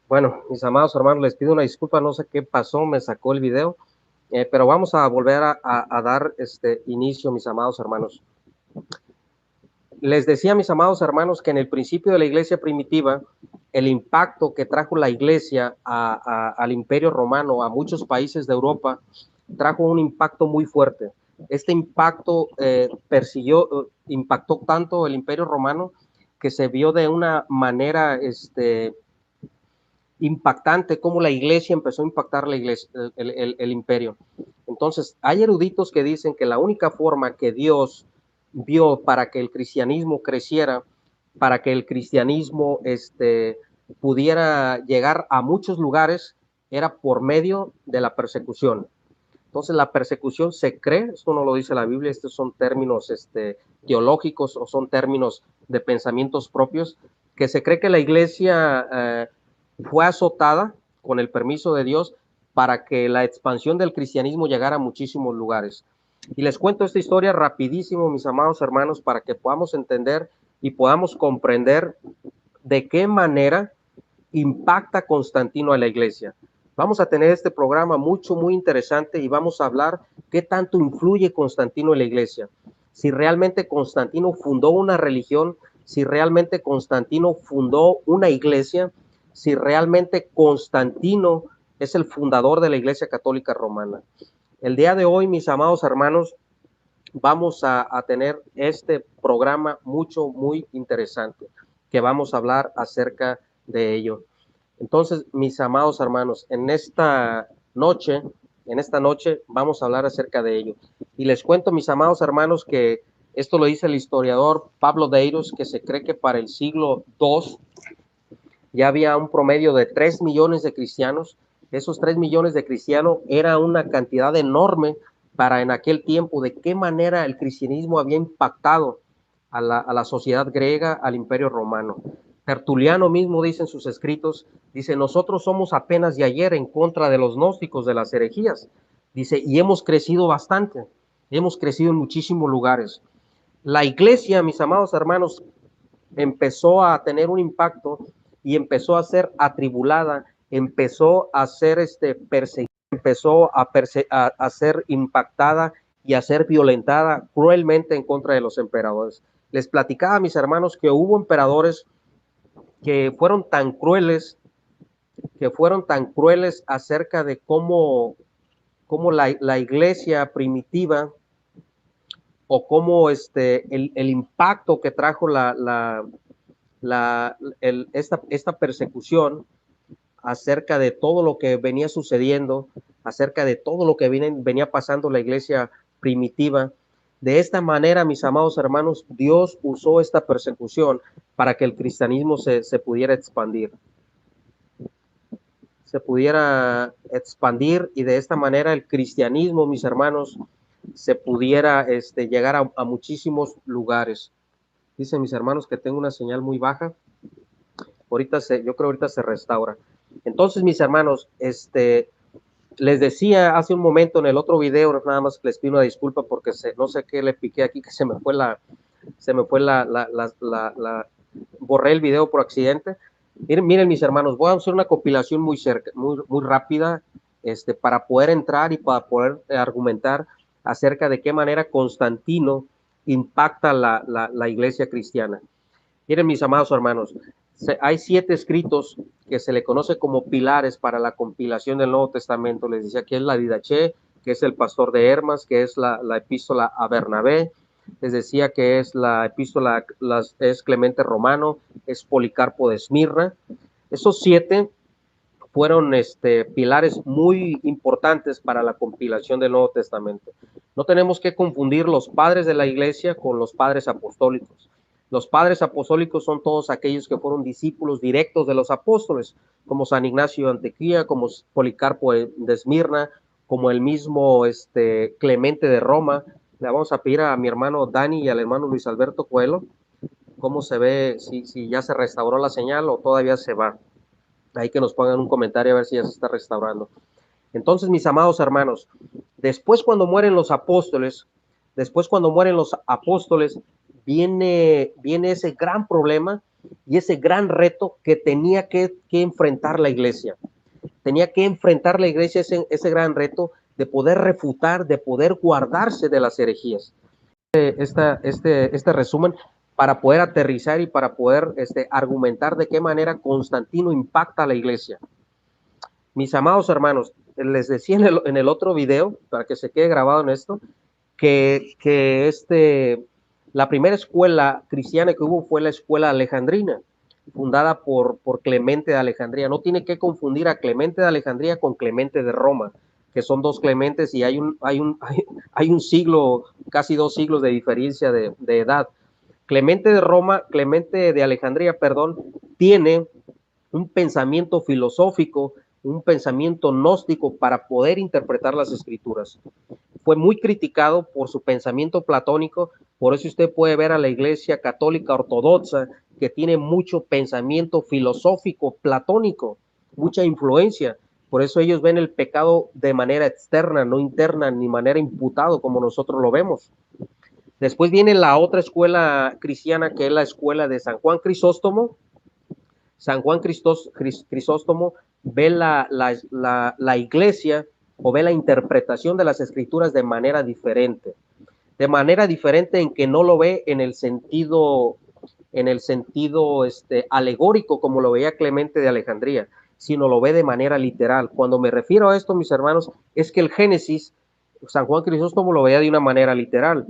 Bueno, mis amados hermanos, les pido una disculpa, no sé qué pasó, me sacó el video, pero vamos a volver a dar inicio, mis amados hermanos. Les decía, mis amados hermanos, que en el principio de la iglesia primitiva, el impacto que trajo la iglesia al imperio romano, a muchos países de Europa, trajo un impacto muy fuerte. Este impacto impactó tanto el imperio romano que se vio de una manera impactante cómo la iglesia empezó a impactar la iglesia, el imperio. Entonces, hay eruditos que dicen que la única forma que Dios vio para que el cristianismo creciera, para que el cristianismo pudiera llegar a muchos lugares, era por medio de la persecución. Entonces, la persecución se cree, esto no lo dice la Biblia, estos son términos teológicos o son términos de pensamientos propios, que se cree que la iglesia fue azotada con el permiso de Dios para que la expansión del cristianismo llegara a muchísimos lugares. Y les cuento esta historia rapidísimo, mis amados hermanos, para que podamos entender y podamos comprender de qué manera impacta Constantino a la iglesia. Vamos a tener este programa muy interesante y vamos a hablar qué tanto influye Constantino en la iglesia. Si realmente Constantino fundó una religión, si realmente Constantino fundó una iglesia, si realmente Constantino es el fundador de la Iglesia Católica Romana. El día de hoy, mis amados hermanos, vamos a tener este programa muy interesante, que vamos a hablar acerca de ello. Entonces, mis amados hermanos, en esta noche vamos a hablar acerca de ello. Y les cuento, mis amados hermanos, que esto lo dice el historiador Pablo Deiros, que se cree que para el siglo II ya había un promedio de 3 millones de cristianos. Esos 3 millones de cristianos era una cantidad enorme para en aquel tiempo, de qué manera el cristianismo había impactado a la sociedad griega, al imperio romano. Tertuliano mismo dice en sus escritos, dice, nosotros somos apenas de ayer en contra de los gnósticos, de las herejías. Dice, y hemos crecido bastante, hemos crecido en muchísimos lugares. La iglesia, mis amados hermanos, empezó a tener un impacto y empezó a ser atribulada, empezó a ser perseguida, empezó a ser impactada y a ser violentada cruelmente en contra de los emperadores. Les platicaba a mis hermanos que hubo emperadores que fueron tan crueles acerca de cómo la iglesia primitiva o cómo el impacto que trajo esta persecución acerca de todo lo que venía sucediendo, acerca de todo lo que venía pasando la iglesia primitiva. De esta manera, mis amados hermanos, Dios usó esta persecución para que el cristianismo se pudiera expandir. Se pudiera expandir y de esta manera el cristianismo, mis hermanos, se pudiera llegar a muchísimos lugares. Dicen mis hermanos que tengo una señal muy baja. Yo creo ahorita se restaura. Entonces, mis hermanos, les decía hace un momento en el otro video, nada más les pido una disculpa porque no sé qué le piqué aquí, que se me fue borré el video por accidente. Miren mis hermanos, voy a hacer una compilación muy rápida, para poder entrar y para poder argumentar acerca de qué manera Constantino impacta la iglesia cristiana. Miren, mis amados hermanos, hay 7 escritos que se le conoce como pilares para la compilación del Nuevo Testamento. Les decía que es la Didaché, que es el Pastor de Hermas, que es la epístola a Bernabé. Les decía que es la epístola, es Clemente Romano, es Policarpo de Esmirna. Esos 7 fueron pilares muy importantes para la compilación del Nuevo Testamento. No tenemos que confundir los padres de la iglesia con los padres apostólicos. Los padres apostólicos son todos aquellos que fueron discípulos directos de los apóstoles, como San Ignacio de Antioquía, como Policarpo de Esmirna, como el mismo Clemente de Roma. Le vamos a pedir a mi hermano Dani y al hermano Luis Alberto Coelho cómo se ve, si ya se restauró la señal o todavía se va. Ahí que nos pongan un comentario a ver si ya se está restaurando. Entonces, mis amados hermanos, después cuando mueren los apóstoles, viene ese gran problema y ese gran reto que tenía que enfrentar la iglesia. Tenía que enfrentar la iglesia ese gran reto de poder refutar, de poder guardarse de las herejías. Este resumen para poder aterrizar y para poder argumentar de qué manera Constantino impacta a la iglesia. Mis amados hermanos, les decía en el otro video, para que se quede grabado en esto, que la primera escuela cristiana que hubo fue la escuela alejandrina, fundada por Clemente de Alejandría. No tiene que confundir a Clemente de Alejandría con Clemente de Roma, que son dos Clementes y hay un siglo, casi 2 siglos de diferencia de edad. Clemente de Roma, Clemente de Alejandría, perdón, tiene un pensamiento filosófico, un pensamiento gnóstico para poder interpretar las escrituras. Fue muy criticado por su pensamiento platónico, por eso usted puede ver a la Iglesia Católica Ortodoxa que tiene mucho pensamiento filosófico platónico, mucha influencia. Por eso ellos ven el pecado de manera externa, no interna, ni manera imputado como nosotros lo vemos. Después viene la otra escuela cristiana, que es la escuela de San Juan Crisóstomo. San Juan Crisóstomo ve la iglesia o ve la interpretación de las escrituras de manera diferente en que no lo ve en el sentido alegórico como lo veía Clemente de Alejandría, sino lo ve de manera literal. Cuando me refiero a esto, mis hermanos, es que el Génesis, San Juan Crisóstomo lo veía de una manera literal.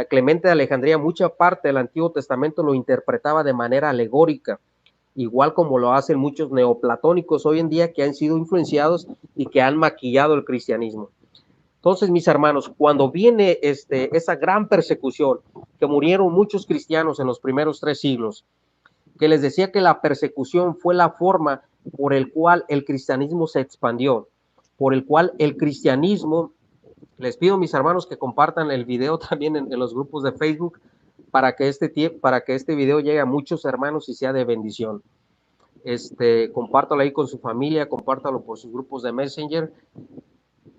Clemente de Alejandría, mucha parte del Antiguo Testamento lo interpretaba de manera alegórica, igual como lo hacen muchos neoplatónicos hoy en día que han sido influenciados y que han maquillado el cristianismo. Entonces, mis hermanos, cuando viene esa gran persecución, que murieron muchos cristianos en los primeros 3 siglos, que les decía que la persecución fue la forma por el cual el cristianismo se expandió, por el cual el cristianismo, les pido mis hermanos que compartan el video también en los grupos de Facebook para que este video llegue a muchos hermanos y sea de bendición. Compártalo ahí con su familia, compártalo por sus grupos de Messenger,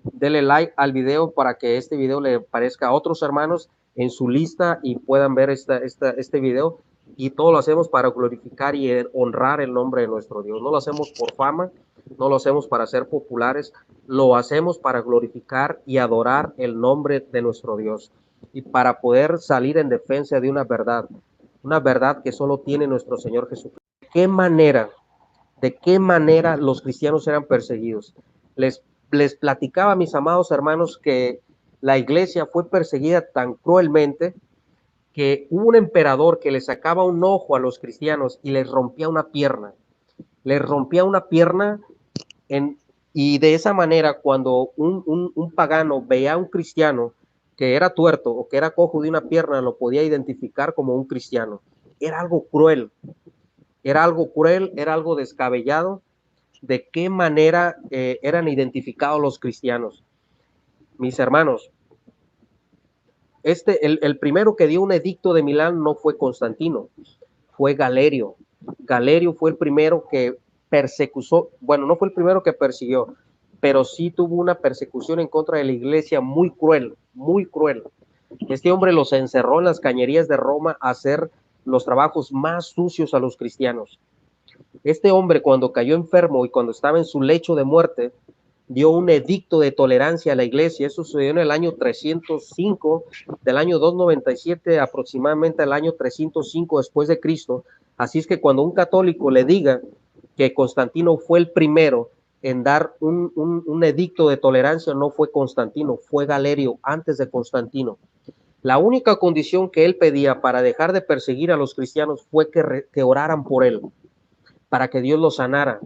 dele like al video para que este video le parezca a otros hermanos en su lista y puedan ver este video, y todo lo hacemos para glorificar y honrar el nombre de nuestro Dios. No lo hacemos por fama, no lo hacemos para ser populares, lo hacemos para glorificar y adorar el nombre de nuestro Dios y para poder salir en defensa de una verdad que solo tiene nuestro Señor Jesucristo. ¿De qué manera los cristianos eran perseguidos? Les platicaba, mis amados hermanos, que la iglesia fue perseguida tan cruelmente que hubo un emperador que le sacaba un ojo a los cristianos y les rompía una pierna. Les rompía una pierna y de esa manera, cuando un pagano veía a un cristiano que era tuerto o que era cojo de una pierna, lo podía identificar como un cristiano. Era algo cruel, era algo descabellado. ¿De qué manera eran identificados los cristianos? Mis hermanos, el primero que dio un edicto de Milán no fue Constantino, fue Galerio. Galerio fue el primero que no fue el primero que persiguió, pero sí tuvo una persecución en contra de la iglesia muy cruel, muy cruel. Este hombre los encerró en las cañerías de Roma a hacer los trabajos más sucios a los cristianos. Este hombre, cuando cayó enfermo y cuando estaba en su lecho de muerte, dio un edicto de tolerancia a la iglesia. Eso sucedió en el año 305, del año 297 aproximadamente al año 305 después de Cristo. Así es que cuando un católico le diga que Constantino fue el primero en dar un edicto de tolerancia, no fue Constantino, fue Galerio antes de Constantino. La única condición que él pedía para dejar de perseguir a los cristianos fue que oraran por él, para que Dios lo sanara.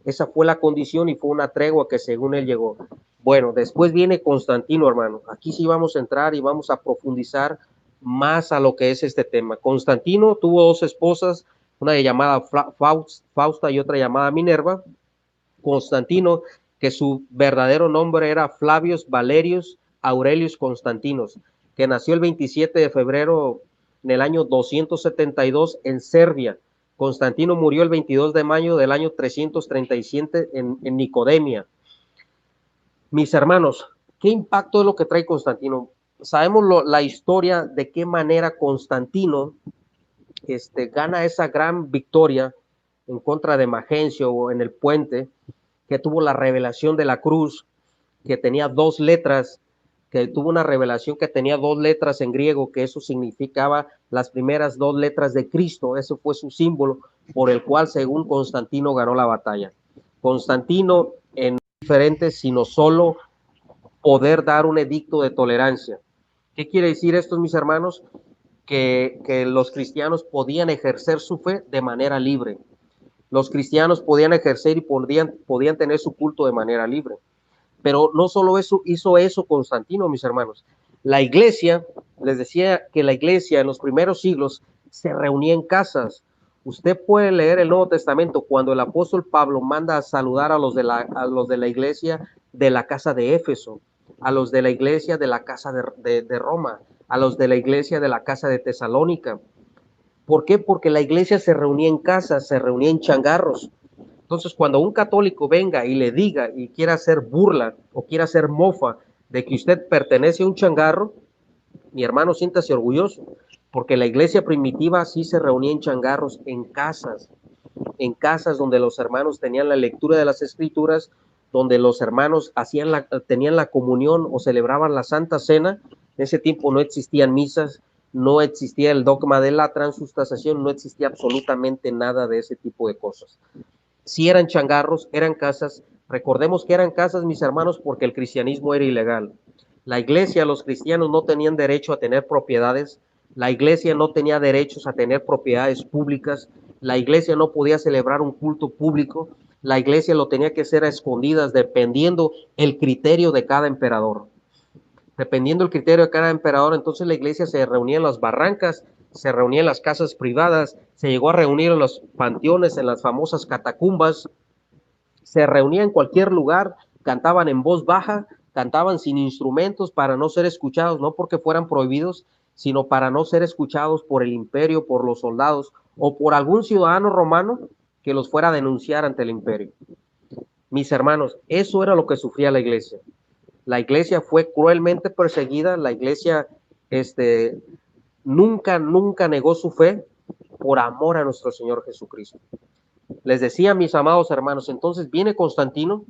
Esa fue la condición y fue una tregua que según él llegó. Bueno, después viene Constantino, hermano. Aquí sí vamos a entrar y vamos a profundizar más a lo que es este tema. Constantino tuvo 2 esposas, una llamada Fausta y otra llamada Minerva. Constantino, que su verdadero nombre era Flavius Valerius Aurelius Constantinos, que nació el 27 de febrero en el año 272 en Serbia. Constantino murió el 22 de mayo del año 337 en Nicodemia. Mis hermanos, ¿qué impacto es lo que trae Constantino? Sabemos la historia de qué manera Constantino gana esa gran victoria en contra de Magencio o en el puente, que tuvo la revelación de la cruz, que tenía dos letras, que tuvo una revelación que tenía dos letras en griego, que eso significaba las primeras dos letras de Cristo. Eso fue su símbolo por el cual, según Constantino, ganó la batalla. Constantino en diferente, sino solo poder dar un edicto de tolerancia. ¿Qué quiere decir esto, mis hermanos? Que los cristianos podían ejercer su fe de manera libre. Los cristianos podían ejercer y podían tener su culto de manera libre. Pero no solo eso, hizo eso Constantino, mis hermanos. La iglesia, les decía que la iglesia en los primeros siglos se reunía en casas. Usted puede leer el Nuevo Testamento cuando el apóstol Pablo manda a saludar a los de la iglesia de la casa de Éfeso, a los de la iglesia de la casa de Roma, a los de la iglesia de la casa de Tesalónica. ¿Por qué? Porque la iglesia se reunía en casas, se reunía en changarros. Entonces, cuando un católico venga y le diga y quiera hacer burla o quiera hacer mofa de que usted pertenece a un changarro, mi hermano, siéntase orgulloso, porque la iglesia primitiva sí se reunía en changarros, en casas donde los hermanos tenían la lectura de las escrituras, donde los hermanos tenían la comunión o celebraban la Santa Cena. En ese tiempo no existían misas, no existía el dogma de la transustanciación, no existía absolutamente nada de ese tipo de cosas. Si eran changarros, eran casas. Recordemos que eran casas, mis hermanos, porque el cristianismo era ilegal. La iglesia, los cristianos no tenían derecho a tener propiedades. La iglesia no tenía derechos a tener propiedades públicas. La iglesia no podía celebrar un culto público. La iglesia lo tenía que hacer a escondidas, dependiendo el criterio de cada emperador. Dependiendo el criterio de cada emperador, entonces la iglesia se reunía en las barrancas, se reunía en las casas privadas, se llegó a reunir en los panteones, en las famosas catacumbas, se reunía en cualquier lugar, cantaban en voz baja, cantaban sin instrumentos para no ser escuchados, no porque fueran prohibidos, sino para no ser escuchados por el imperio, por los soldados o por algún ciudadano romano que los fuera a denunciar ante el imperio. Mis hermanos, eso era lo que sufría la iglesia. La iglesia fue cruelmente perseguida, la iglesia nunca negó su fe por amor a nuestro Señor Jesucristo. Les decía, mis amados hermanos, entonces viene Constantino,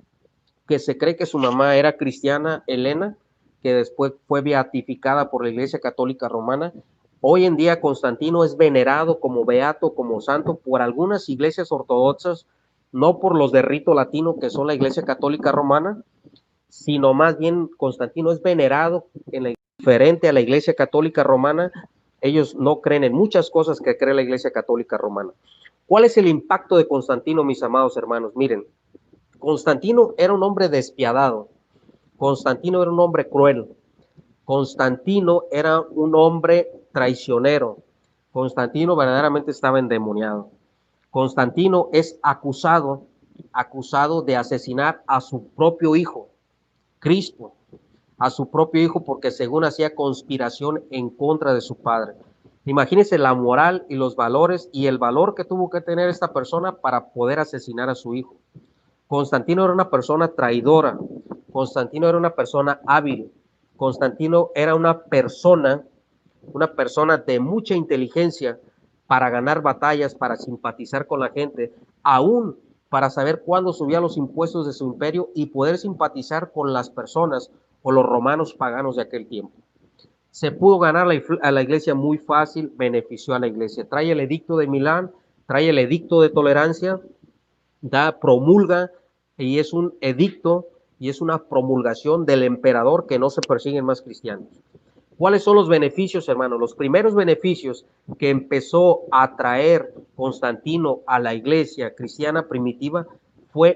que se cree que su mamá era cristiana, Helena, que después fue beatificada por la Iglesia Católica Romana. Hoy en día Constantino es venerado como beato, como santo, por algunas iglesias ortodoxas, no por los de rito latino, que son la Iglesia Católica Romana, sino más bien Constantino es venerado en la, diferente a la Iglesia Católica Romana. Ellos no creen en muchas cosas que cree la Iglesia Católica Romana. ¿Cuál es el impacto de Constantino, mis amados hermanos? Miren, Constantino era un hombre despiadado, Constantino era un hombre cruel, Constantino era un hombre traicionero, Constantino verdaderamente estaba endemoniado. Constantino es acusado de asesinar a su propio hijo, Cristo, a su propio hijo, porque según hacía conspiración en contra de su padre. Imagínense la moral y los valores y el valor que tuvo que tener esta persona para poder asesinar a su hijo. Constantino era una persona traidora, Constantino era una persona hábil, Constantino era una persona de mucha inteligencia para ganar batallas, para simpatizar con la gente, aún para saber cuándo subía los impuestos de su imperio y poder simpatizar con las personas o los romanos paganos de aquel tiempo. Se pudo ganar a la iglesia muy fácil, benefició a la iglesia. Trae el edicto de Milán, trae el edicto de tolerancia, promulga, y es un edicto y es una promulgación del emperador que no se persiguen más cristianos. ¿Cuáles son los beneficios, hermanos? Los primeros beneficios que empezó a traer Constantino a la iglesia cristiana primitiva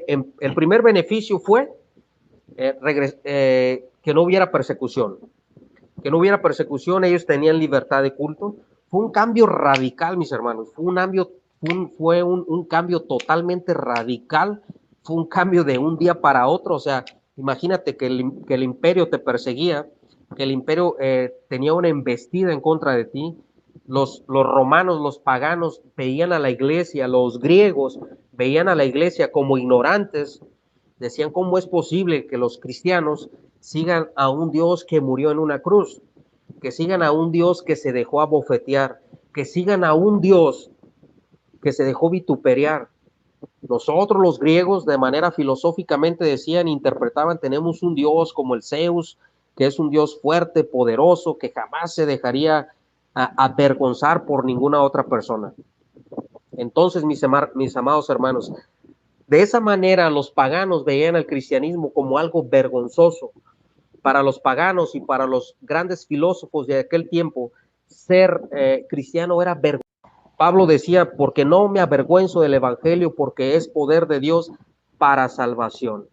el primer beneficio fue que no hubiera persecución. Que no hubiera persecución, ellos tenían libertad de culto. Fue un cambio radical, mis hermanos. Fue un cambio totalmente radical. Fue un cambio de un día para otro. O sea, imagínate que el imperio te perseguía, que el imperio tenía una embestida en contra de ti. Los romanos, los paganos veían a la iglesia, los griegos veían a la iglesia como ignorantes. Decían, ¿cómo es posible que los cristianos sigan a un Dios que murió en una cruz? Que sigan a un Dios que se dejó abofetear, que sigan a un Dios que se dejó vituperiar. Nosotros los griegos de manera filosóficamente decían, interpretaban, tenemos un Dios como el Zeus, que es un Dios fuerte, poderoso, que jamás se dejaría avergonzar por ninguna otra persona. Entonces, mis amados hermanos, de esa manera los paganos veían al cristianismo como algo vergonzoso. Para los paganos y para los grandes filósofos de aquel tiempo, ser cristiano era vergonzoso. Pablo decía, porque no me avergüenzo del evangelio, porque es poder de Dios para salvación.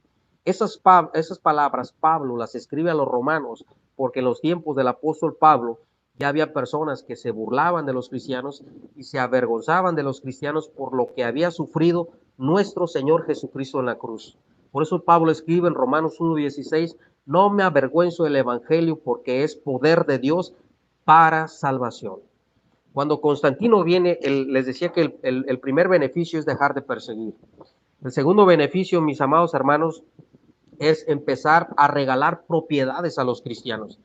Esas palabras Pablo las escribe a los romanos, porque en los tiempos del apóstol Pablo ya había personas que se burlaban de los cristianos y se avergonzaban de los cristianos por lo que había sufrido nuestro Señor Jesucristo en la cruz. Por eso Pablo escribe en Romanos 1:16, no me avergüenzo del evangelio, porque es poder de Dios para salvación. Cuando Constantino viene, les decía que el primer beneficio es dejar de perseguir. El segundo beneficio, mis amados hermanos, es empezar a regalar propiedades a los cristianos.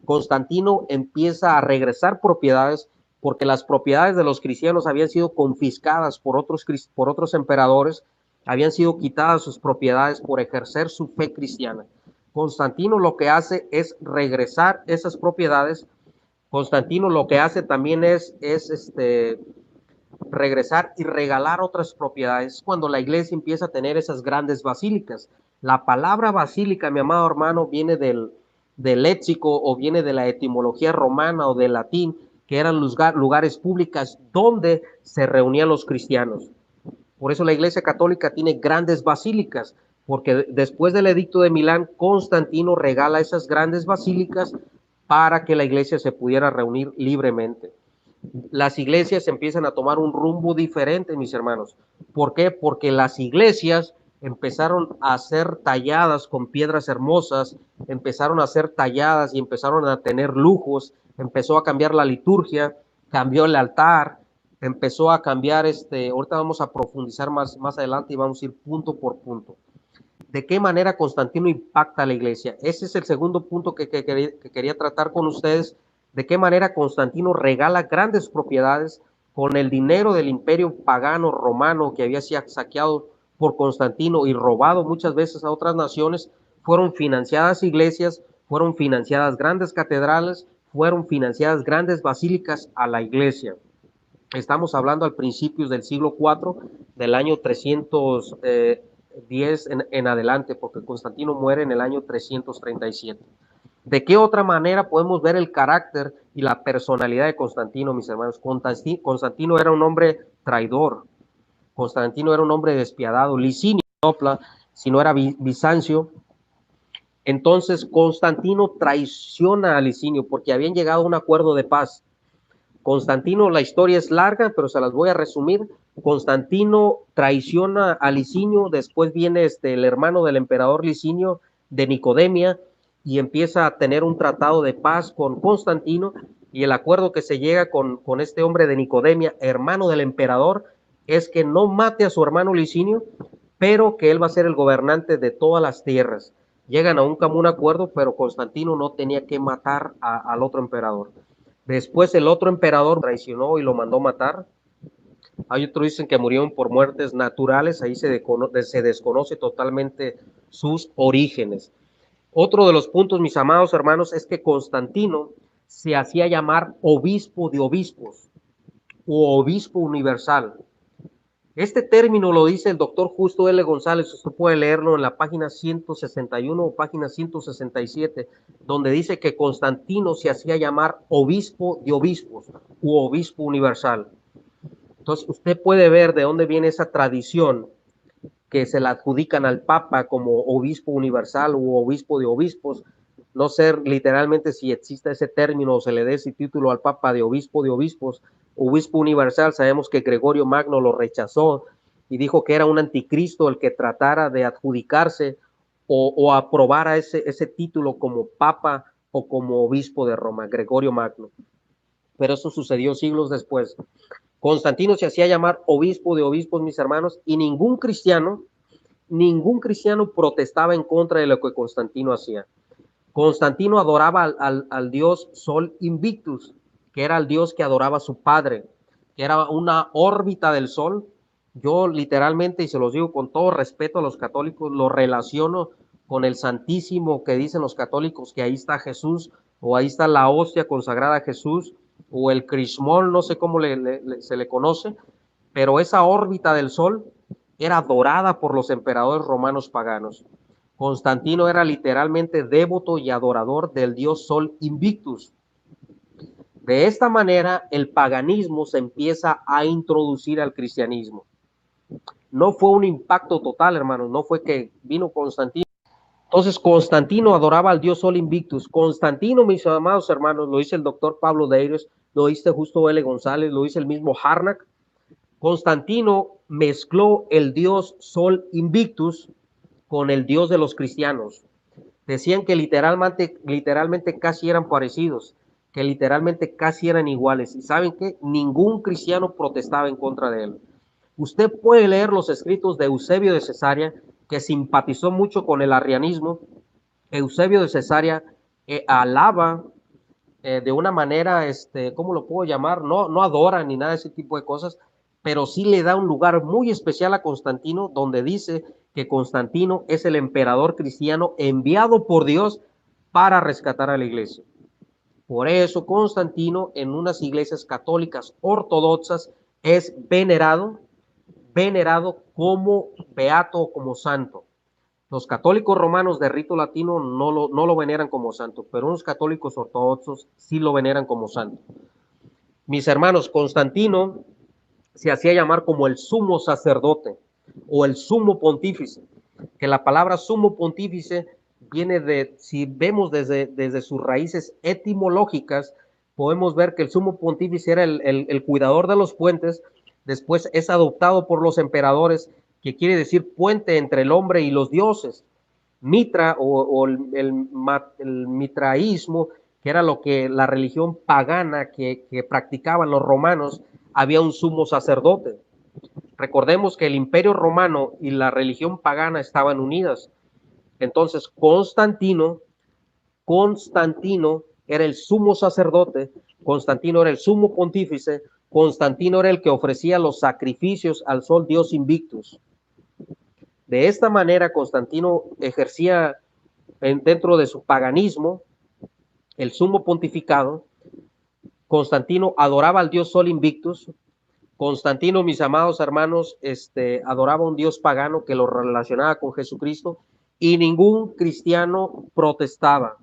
Constantino empieza a regresar propiedades porque las propiedades de los cristianos habían sido confiscadas por otros emperadores, habían sido quitadas sus propiedades por ejercer su fe cristiana. Constantino lo que hace es regresar esas propiedades. Constantino lo que hace también es regresar y regalar otras propiedades cuando la iglesia empieza a tener esas grandes basílicas. La palabra basílica, mi amado hermano, viene del léxico o viene de la etimología romana o del latín, que eran lugares públicos donde se reunían los cristianos. Por eso la iglesia católica tiene grandes basílicas, porque después del edicto de Milán, Constantino regala esas grandes basílicas para que la iglesia se pudiera reunir libremente. Las iglesias empiezan a tomar un rumbo diferente, mis hermanos. ¿Por qué? Porque las iglesias empezaron a ser talladas con piedras hermosas, empezaron a ser talladas y empezaron a tener lujos, empezó a cambiar la liturgia, cambió el altar, empezó a cambiar ahorita vamos a profundizar más adelante y vamos a ir punto por punto. ¿De qué manera Constantino impacta a la iglesia? Ese es el segundo punto que quería tratar con ustedes. ¿De qué manera Constantino regala grandes propiedades con el dinero del imperio pagano romano que había sido saqueado por Constantino y robado muchas veces a otras naciones? Fueron financiadas iglesias, fueron financiadas grandes catedrales, fueron financiadas grandes basílicas a la iglesia. Estamos hablando al principios del siglo IV, del año 310 en adelante, porque Constantino muere en el año 337. ¿De qué otra manera podemos ver el carácter y la personalidad de Constantino, mis hermanos? Constantino era un hombre traidor, Constantino era un hombre despiadado, Licinio, si no era Bizancio. Entonces Constantino traiciona a Licinio porque habían llegado a un acuerdo de paz. Constantino, la historia es larga, pero se las voy a resumir. Constantino traiciona a Licinio, después viene el hermano del emperador Licinio de Nicodemia y empieza a tener un tratado de paz con Constantino, y el acuerdo que se llega con este hombre de Nicodemia, hermano del emperador, es que no mate a su hermano Licinio, pero que él va a ser el gobernante de todas las tierras. Llegan a un común acuerdo, pero Constantino no tenía que matar al otro emperador. Después el otro emperador traicionó y lo mandó matar. Hay otros dicen que murieron por muertes naturales, ahí se desconoce totalmente sus orígenes. Otro de los puntos, mis amados hermanos, es que Constantino se hacía llamar obispo de obispos o obispo universal. Este término lo dice el doctor Justo L. González, usted puede leerlo en la página 161 o página 167, donde dice que Constantino se hacía llamar obispo de obispos u obispo universal. Entonces usted puede ver de dónde viene esa tradición que se la adjudican al Papa como obispo universal u obispo de obispos. No sé literalmente si existe ese término o se le dé ese título al Papa de obispos. Obispo universal, sabemos que Gregorio Magno lo rechazó y dijo que era un anticristo el que tratara de adjudicarse o aprobara ese título como Papa o como obispo de Roma, Gregorio Magno. Pero eso sucedió siglos después. Constantino se hacía llamar obispo de obispos, mis hermanos, y ningún cristiano protestaba en contra de lo que Constantino hacía. Constantino adoraba al dios Sol Invictus. que era el Dios que adoraba a su Padre, que era una órbita del Sol. Yo literalmente, y se los digo con todo respeto a los católicos, lo relaciono con el Santísimo que dicen los católicos, que ahí está Jesús, o ahí está la hostia consagrada a Jesús, o el crismol, no sé cómo se le conoce, pero esa órbita del Sol era adorada por los emperadores romanos paganos. Constantino era literalmente devoto y adorador del dios Sol Invictus. De esta manera, el paganismo se empieza a introducir al cristianismo. No fue un impacto total, hermanos, no fue que vino Constantino. Entonces, Constantino adoraba al dios Sol Invictus. Constantino, mis amados hermanos, lo dice el doctor Pablo Deires, lo dice Justo L. González, lo dice el mismo Harnack. Constantino mezcló el dios Sol Invictus con el dios de los cristianos. Decían que literalmente casi eran parecidos, que literalmente casi eran iguales. ¿Y saben qué? Ningún cristiano protestaba en contra de él. Usted puede leer los escritos de Eusebio de Cesarea, que simpatizó mucho con el arrianismo. Eusebio de Cesarea alaba de una manera, ¿cómo lo puedo llamar? No adora ni nada de ese tipo de cosas, pero sí le da un lugar muy especial a Constantino, donde dice que Constantino es el emperador cristiano enviado por Dios para rescatar a la iglesia. Por eso Constantino en unas iglesias católicas ortodoxas es venerado como beato o como santo. Los católicos romanos de rito latino no lo veneran como santo, pero unos católicos ortodoxos sí lo veneran como santo. Mis hermanos, Constantino se hacía llamar como el sumo sacerdote o el sumo pontífice, que la palabra sumo pontífice viene de, si vemos desde sus raíces etimológicas, podemos ver que el sumo pontífice era el cuidador de los puentes, después es adoptado por los emperadores, que quiere decir puente entre el hombre y los dioses. Mitra o el mitraísmo, que era lo que la religión pagana que practicaban los romanos, había un sumo sacerdote. Recordemos que el imperio romano y la religión pagana estaban unidas. Entonces Constantino era el sumo sacerdote, Constantino era el sumo pontífice, Constantino era el que ofrecía los sacrificios al sol Dios Invictus. De esta manera, Constantino ejercía dentro de su paganismo el sumo pontificado. Constantino adoraba al dios Sol Invictus. Constantino, mis amados hermanos, adoraba a un dios pagano que lo relacionaba con Jesucristo, y ningún cristiano protestaba.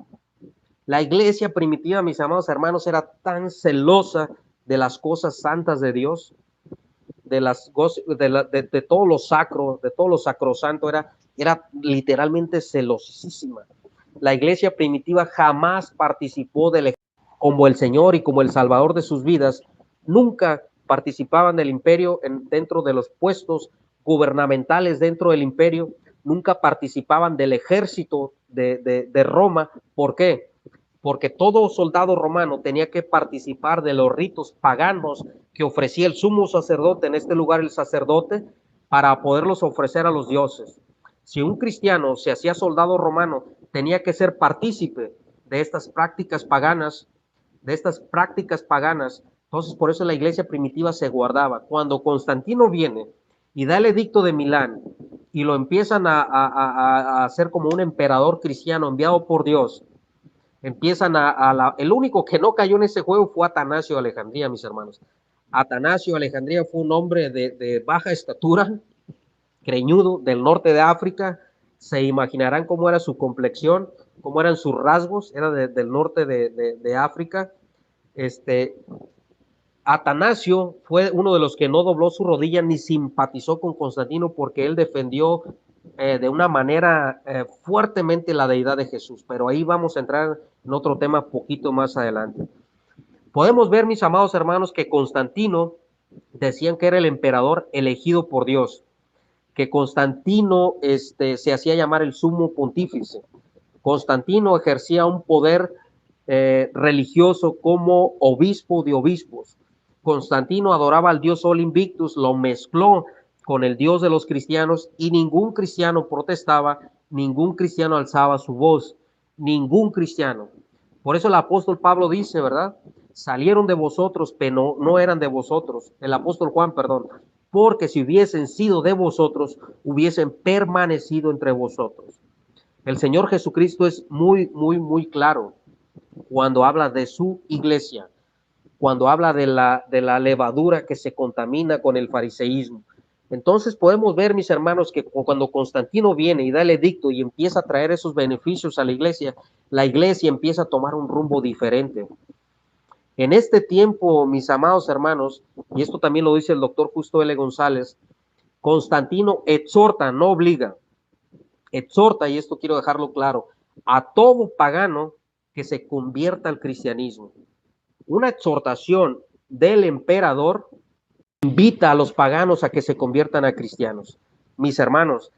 La iglesia primitiva, mis amados hermanos, era tan celosa de las cosas santas de Dios, de todo lo sacro, de todo lo sacrosanto, era literalmente celosísima. La iglesia primitiva jamás participó como el Señor y como el Salvador de sus vidas. Nunca participaban del imperio dentro de los puestos gubernamentales dentro del imperio, nunca participaban del ejército de Roma. ¿Por qué? Porque todo soldado romano tenía que participar de los ritos paganos que ofrecía el sumo sacerdote, en este lugar el sacerdote, para poderlos ofrecer a los dioses. Si un cristiano se hacía soldado romano, tenía que ser partícipe de estas prácticas paganas, entonces por eso la iglesia primitiva se guardaba. Cuando Constantino viene y da el edicto de Milán y lo empiezan a hacer como un emperador cristiano enviado por Dios, el único que no cayó en ese juego fue Atanasio de Alejandría, mis hermanos. Atanasio de Alejandría fue un hombre de baja estatura, greñudo, del norte de África. Se imaginarán cómo era su complexión, cómo eran sus rasgos, era del norte de África. Atanasio fue uno de los que no dobló su rodilla ni simpatizó con Constantino, porque él defendió de una manera fuertemente la deidad de Jesús, pero ahí vamos a entrar en otro tema poquito más adelante. Podemos ver, mis amados hermanos, que Constantino decían que era el emperador elegido por Dios, que Constantino se hacía llamar el sumo pontífice. Constantino ejercía un poder religioso como obispo de obispos. Constantino adoraba al dios Sol Invictus, lo mezcló con el dios de los cristianos, y ningún cristiano protestaba, ningún cristiano alzaba su voz, ningún cristiano. Por eso el apóstol Pablo dice, ¿verdad? Salieron de vosotros, pero no eran de vosotros. El apóstol Juan, perdón. Porque si hubiesen sido de vosotros, hubiesen permanecido entre vosotros. El Señor Jesucristo es muy claro cuando habla de su iglesia, cuando habla de la levadura que se contamina con el fariseísmo. Entonces podemos ver, mis hermanos, que cuando Constantino viene y da el edicto y empieza a traer esos beneficios a la iglesia empieza a tomar un rumbo diferente. En este tiempo, mis amados hermanos, y esto también lo dice el doctor Justo L. González, Constantino exhorta, no obliga, exhorta, y esto quiero dejarlo claro, a todo pagano que se convierta al cristianismo. Una exhortación del emperador invita a los paganos a que se conviertan a cristianos. Mis hermanos,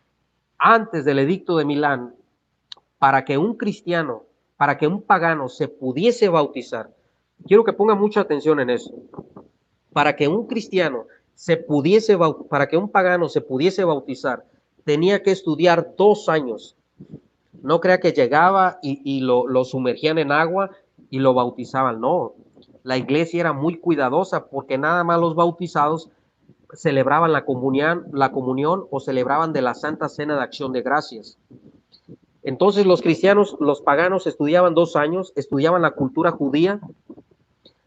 antes del edicto de Milán, para que un cristiano, para que un pagano se pudiese bautizar, quiero que pongan mucha atención en eso, para que un cristiano para que un pagano se pudiese bautizar, tenía que estudiar 2 años. No crea que llegaba y lo sumergían en agua y lo bautizaban, no. La iglesia era muy cuidadosa porque nada más los bautizados celebraban la comunión o celebraban de la Santa Cena de Acción de Gracias. Entonces los cristianos, los paganos estudiaban 2 años, estudiaban la cultura judía.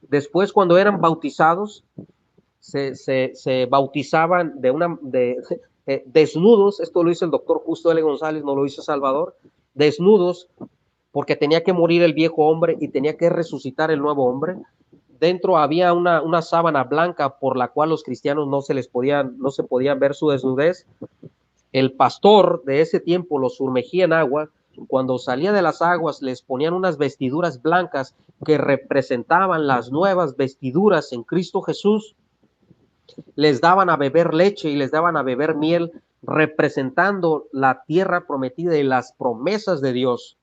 Después, cuando eran bautizados, se bautizaban desnudos. Esto lo hizo el doctor Justo L. González, no lo hizo Salvador. Desnudos, porque tenía que morir el viejo hombre y tenía que resucitar el nuevo hombre. Dentro había una sábana blanca por la cual los cristianos no se podían ver su desnudez. El pastor de ese tiempo los sumergía en agua. Cuando salía de las aguas les ponían unas vestiduras blancas que representaban las nuevas vestiduras en Cristo Jesús. Les daban a beber leche y les daban a beber miel, representando la tierra prometida y las promesas de Dios.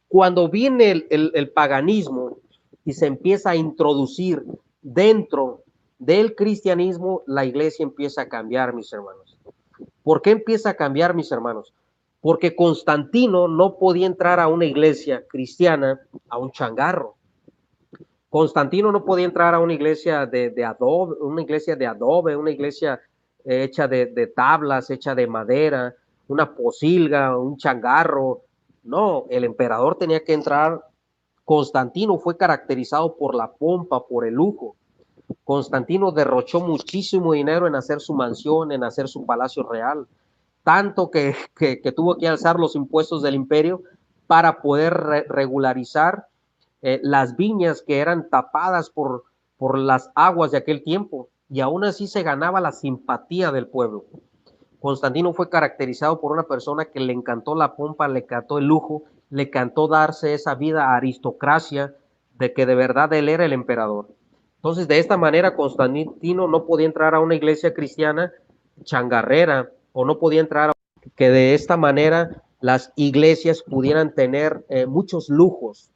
Cuando viene el paganismo y se empieza a introducir dentro del cristianismo, la iglesia empieza a cambiar, mis hermanos. ¿Por qué empieza a cambiar, mis hermanos? Porque Constantino no podía entrar a una iglesia cristiana a un changarro. Constantino no podía entrar a una iglesia de adobe, una iglesia hecha de tablas, hecha de madera, una posilga, un changarro. No, el emperador tenía que entrar. Constantino fue caracterizado por la pompa, por el lujo. Constantino derrochó muchísimo dinero en hacer su mansión, en hacer su palacio real, tanto que tuvo que alzar los impuestos del imperio para poder regularizar las viñas que eran tapadas por las aguas de aquel tiempo, y aún así se ganaba la simpatía del pueblo. Constantino fue caracterizado por una persona que le encantó la pompa, le encantó el lujo, le encantó darse esa vida aristocracia de que de verdad él era el emperador. Entonces, de esta manera, Constantino no podía entrar a una iglesia cristiana changarrera, o no podía entrar a que de esta manera las iglesias pudieran tener muchos lujos.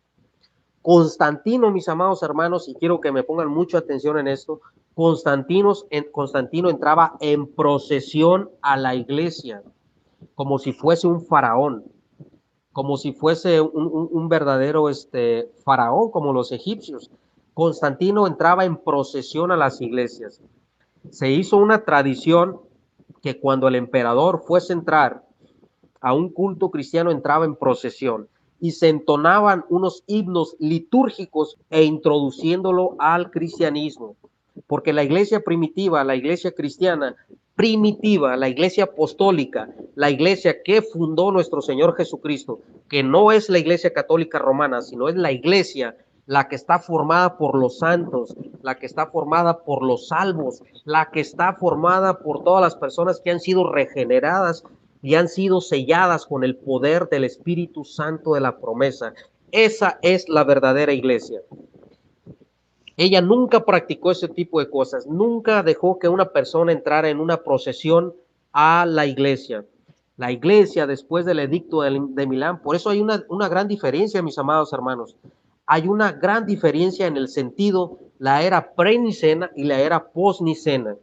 Constantino, mis amados hermanos, y quiero que me pongan mucha atención en esto, Constantino entraba en procesión a la iglesia, como si fuese un faraón, como si fuese un verdadero faraón, como los egipcios. Constantino entraba en procesión a las iglesias. Se hizo una tradición que cuando el emperador fuese a entrar a un culto cristiano, entraba en procesión y se entonaban unos himnos litúrgicos e introduciéndolo al cristianismo. Porque la iglesia primitiva, la iglesia cristiana primitiva, la iglesia apostólica, la iglesia que fundó nuestro Señor Jesucristo, que no es la iglesia católica romana, sino es la iglesia la que está formada por los santos, la que está formada por los salvos, la que está formada por todas las personas que han sido regeneradas y han sido selladas con el poder del Espíritu Santo de la promesa. Esa es la verdadera iglesia. Ella nunca practicó ese tipo de cosas, nunca dejó que una persona entrara en una procesión a la iglesia. La iglesia, después del edicto de Milán, por eso hay una gran diferencia, mis amados hermanos. Hay una gran diferencia en el sentido, la era prenicena y la era posnicena.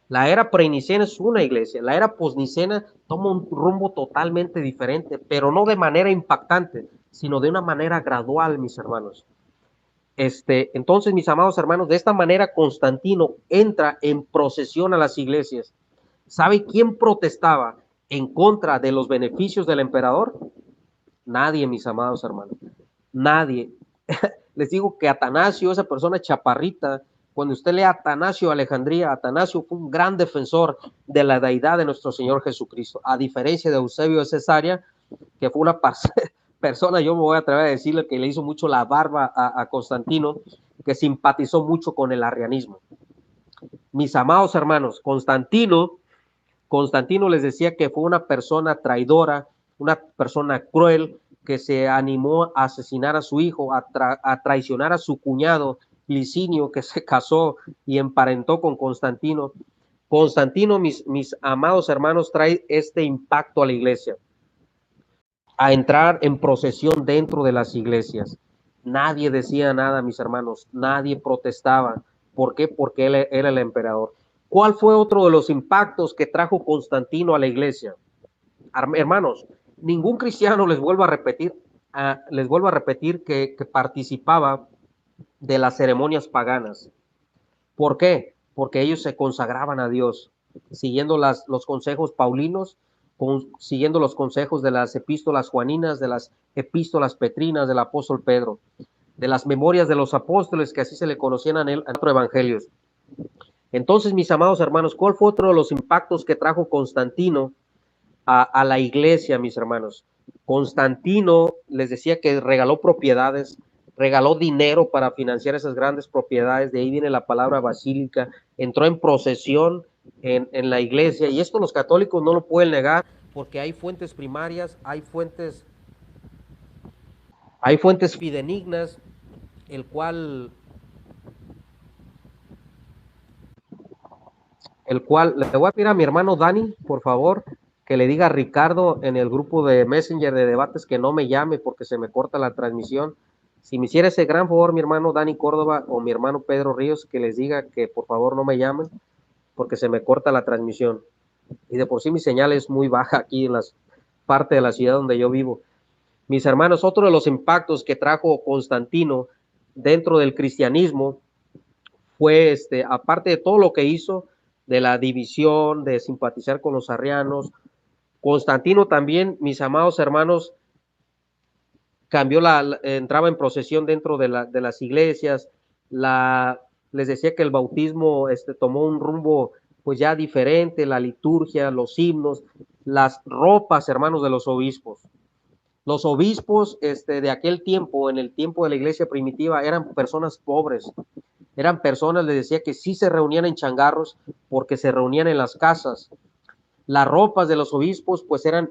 La era prenicena es una iglesia, la era posnicena toma un rumbo totalmente diferente, pero no de manera impactante, sino de una manera gradual, mis hermanos. Entonces, mis amados hermanos, de esta manera Constantino entra en procesión a las iglesias. ¿Sabe quién protestaba en contra de los beneficios del emperador? Nadie, mis amados hermanos. Nadie. Les digo que Atanasio, esa persona chaparrita, cuando usted lee a Atanasio Alejandría, Atanasio fue un gran defensor de la deidad de nuestro Señor Jesucristo, a diferencia de Eusebio de Cesarea, que fue una persona, yo me voy a atrever a decirle, que le hizo mucho la barba a Constantino, que simpatizó mucho con el arrianismo. Mis amados hermanos, Constantino les decía que fue una persona traidora, una persona cruel, que se animó a asesinar a su hijo, a traicionar a su cuñado Licinio, que se casó y emparentó con Constantino. Constantino, mis amados hermanos, trae este impacto a la iglesia, a entrar en procesión dentro de las iglesias. Nadie decía nada, mis hermanos, nadie protestaba. ¿Por qué? Porque él era el emperador. ¿Cuál fue otro de los impactos que trajo Constantino a la iglesia? Hermanos, ningún cristiano, les vuelvo a repetir, que participaba de las ceremonias paganas. ¿Por qué? Porque ellos se consagraban a Dios, siguiendo los consejos paulinos, siguiendo los consejos de las epístolas juaninas, de las epístolas petrinas del apóstol Pedro, de las memorias de los apóstoles, que así se le conocían a él, a otros evangelios. Entonces, mis amados hermanos, ¿cuál fue otro de los impactos que trajo Constantino a la iglesia, mis hermanos? Constantino, les decía que regaló propiedades, regaló dinero para financiar esas grandes propiedades, de ahí viene la palabra basílica, entró en procesión en la iglesia, y esto los católicos no lo pueden negar, porque hay fuentes primarias, hay fuentes fidedignas, el cual le voy a pedir a mi hermano Dani, por favor, que le diga a Ricardo en el grupo de Messenger de debates que no me llame porque se me corta la transmisión. Si me hiciera ese gran favor, mi hermano Dani Córdoba o mi hermano Pedro Ríos, que les diga que por favor no me llamen porque se me corta la transmisión. Y de por sí mi señal es muy baja aquí en las partes de la ciudad donde yo vivo. Mis hermanos, otro de los impactos que trajo Constantino dentro del cristianismo fue, aparte de todo lo que hizo, de la división, de simpatizar con los arrianos, Constantino también, mis amados hermanos, entraba en procesión dentro de las iglesias, les decía que el bautismo tomó un rumbo pues ya diferente, la liturgia, los himnos, las ropas, hermanos, de los obispos. Los obispos de aquel tiempo, en el tiempo de la iglesia primitiva, eran personas pobres, eran personas, les decía, que sí se reunían en changarros porque se reunían en las casas. Las ropas de los obispos pues eran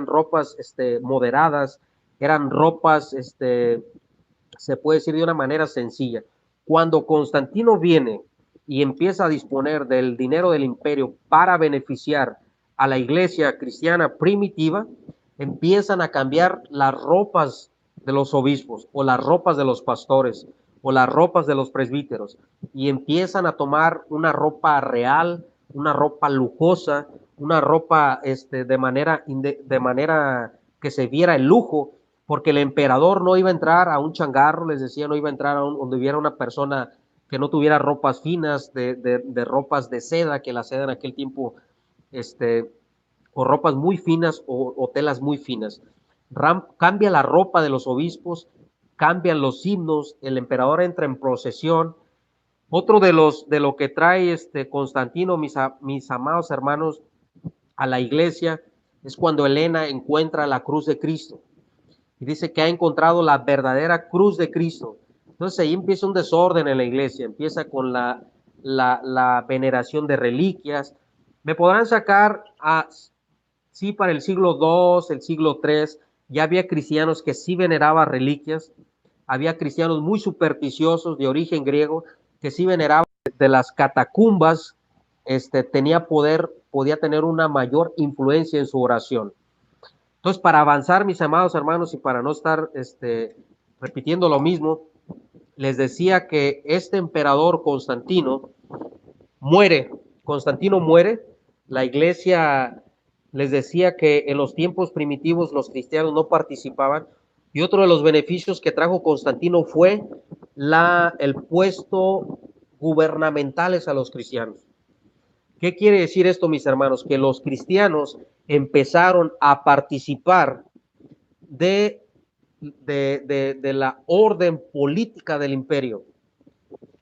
ropas moderadas, eran ropas, se puede decir de una manera sencilla. Cuando Constantino viene y empieza a disponer del dinero del imperio para beneficiar a la iglesia cristiana primitiva, empiezan a cambiar las ropas de los obispos o las ropas de los pastores o las ropas de los presbíteros, y empiezan a tomar una ropa real, una ropa lujosa, una ropa de manera que se viera el lujo, porque el emperador no iba a entrar a un changarro, les decía, no iba a entrar donde hubiera una persona que no tuviera ropas finas, de ropas de seda, que la seda en aquel tiempo, o ropas muy finas o telas muy finas. Cambia la ropa de los obispos, cambian los himnos, el emperador entra en procesión. Otro de lo que trae Constantino, mis amados hermanos, a la iglesia, es cuando Helena encuentra la cruz de Cristo y dice que ha encontrado la verdadera cruz de Cristo. Entonces ahí empieza un desorden en la iglesia, empieza con la veneración de reliquias. Me podrán sacar sí, para el siglo II, el siglo III, ya había cristianos que sí veneraban reliquias, había cristianos muy supersticiosos de origen griego que sí veneraban de las catacumbas, podía tener una mayor influencia en su oración. Entonces, para avanzar, mis amados hermanos, y para no estar repitiendo lo mismo, les decía que este emperador Constantino muere. Constantino muere. La iglesia, les decía que en los tiempos primitivos los cristianos no participaban. Y otro de los beneficios que trajo Constantino fue el puesto gubernamentales a los cristianos. ¿Qué quiere decir esto, mis hermanos? Que los cristianos empezaron a participar de, de la orden política del imperio.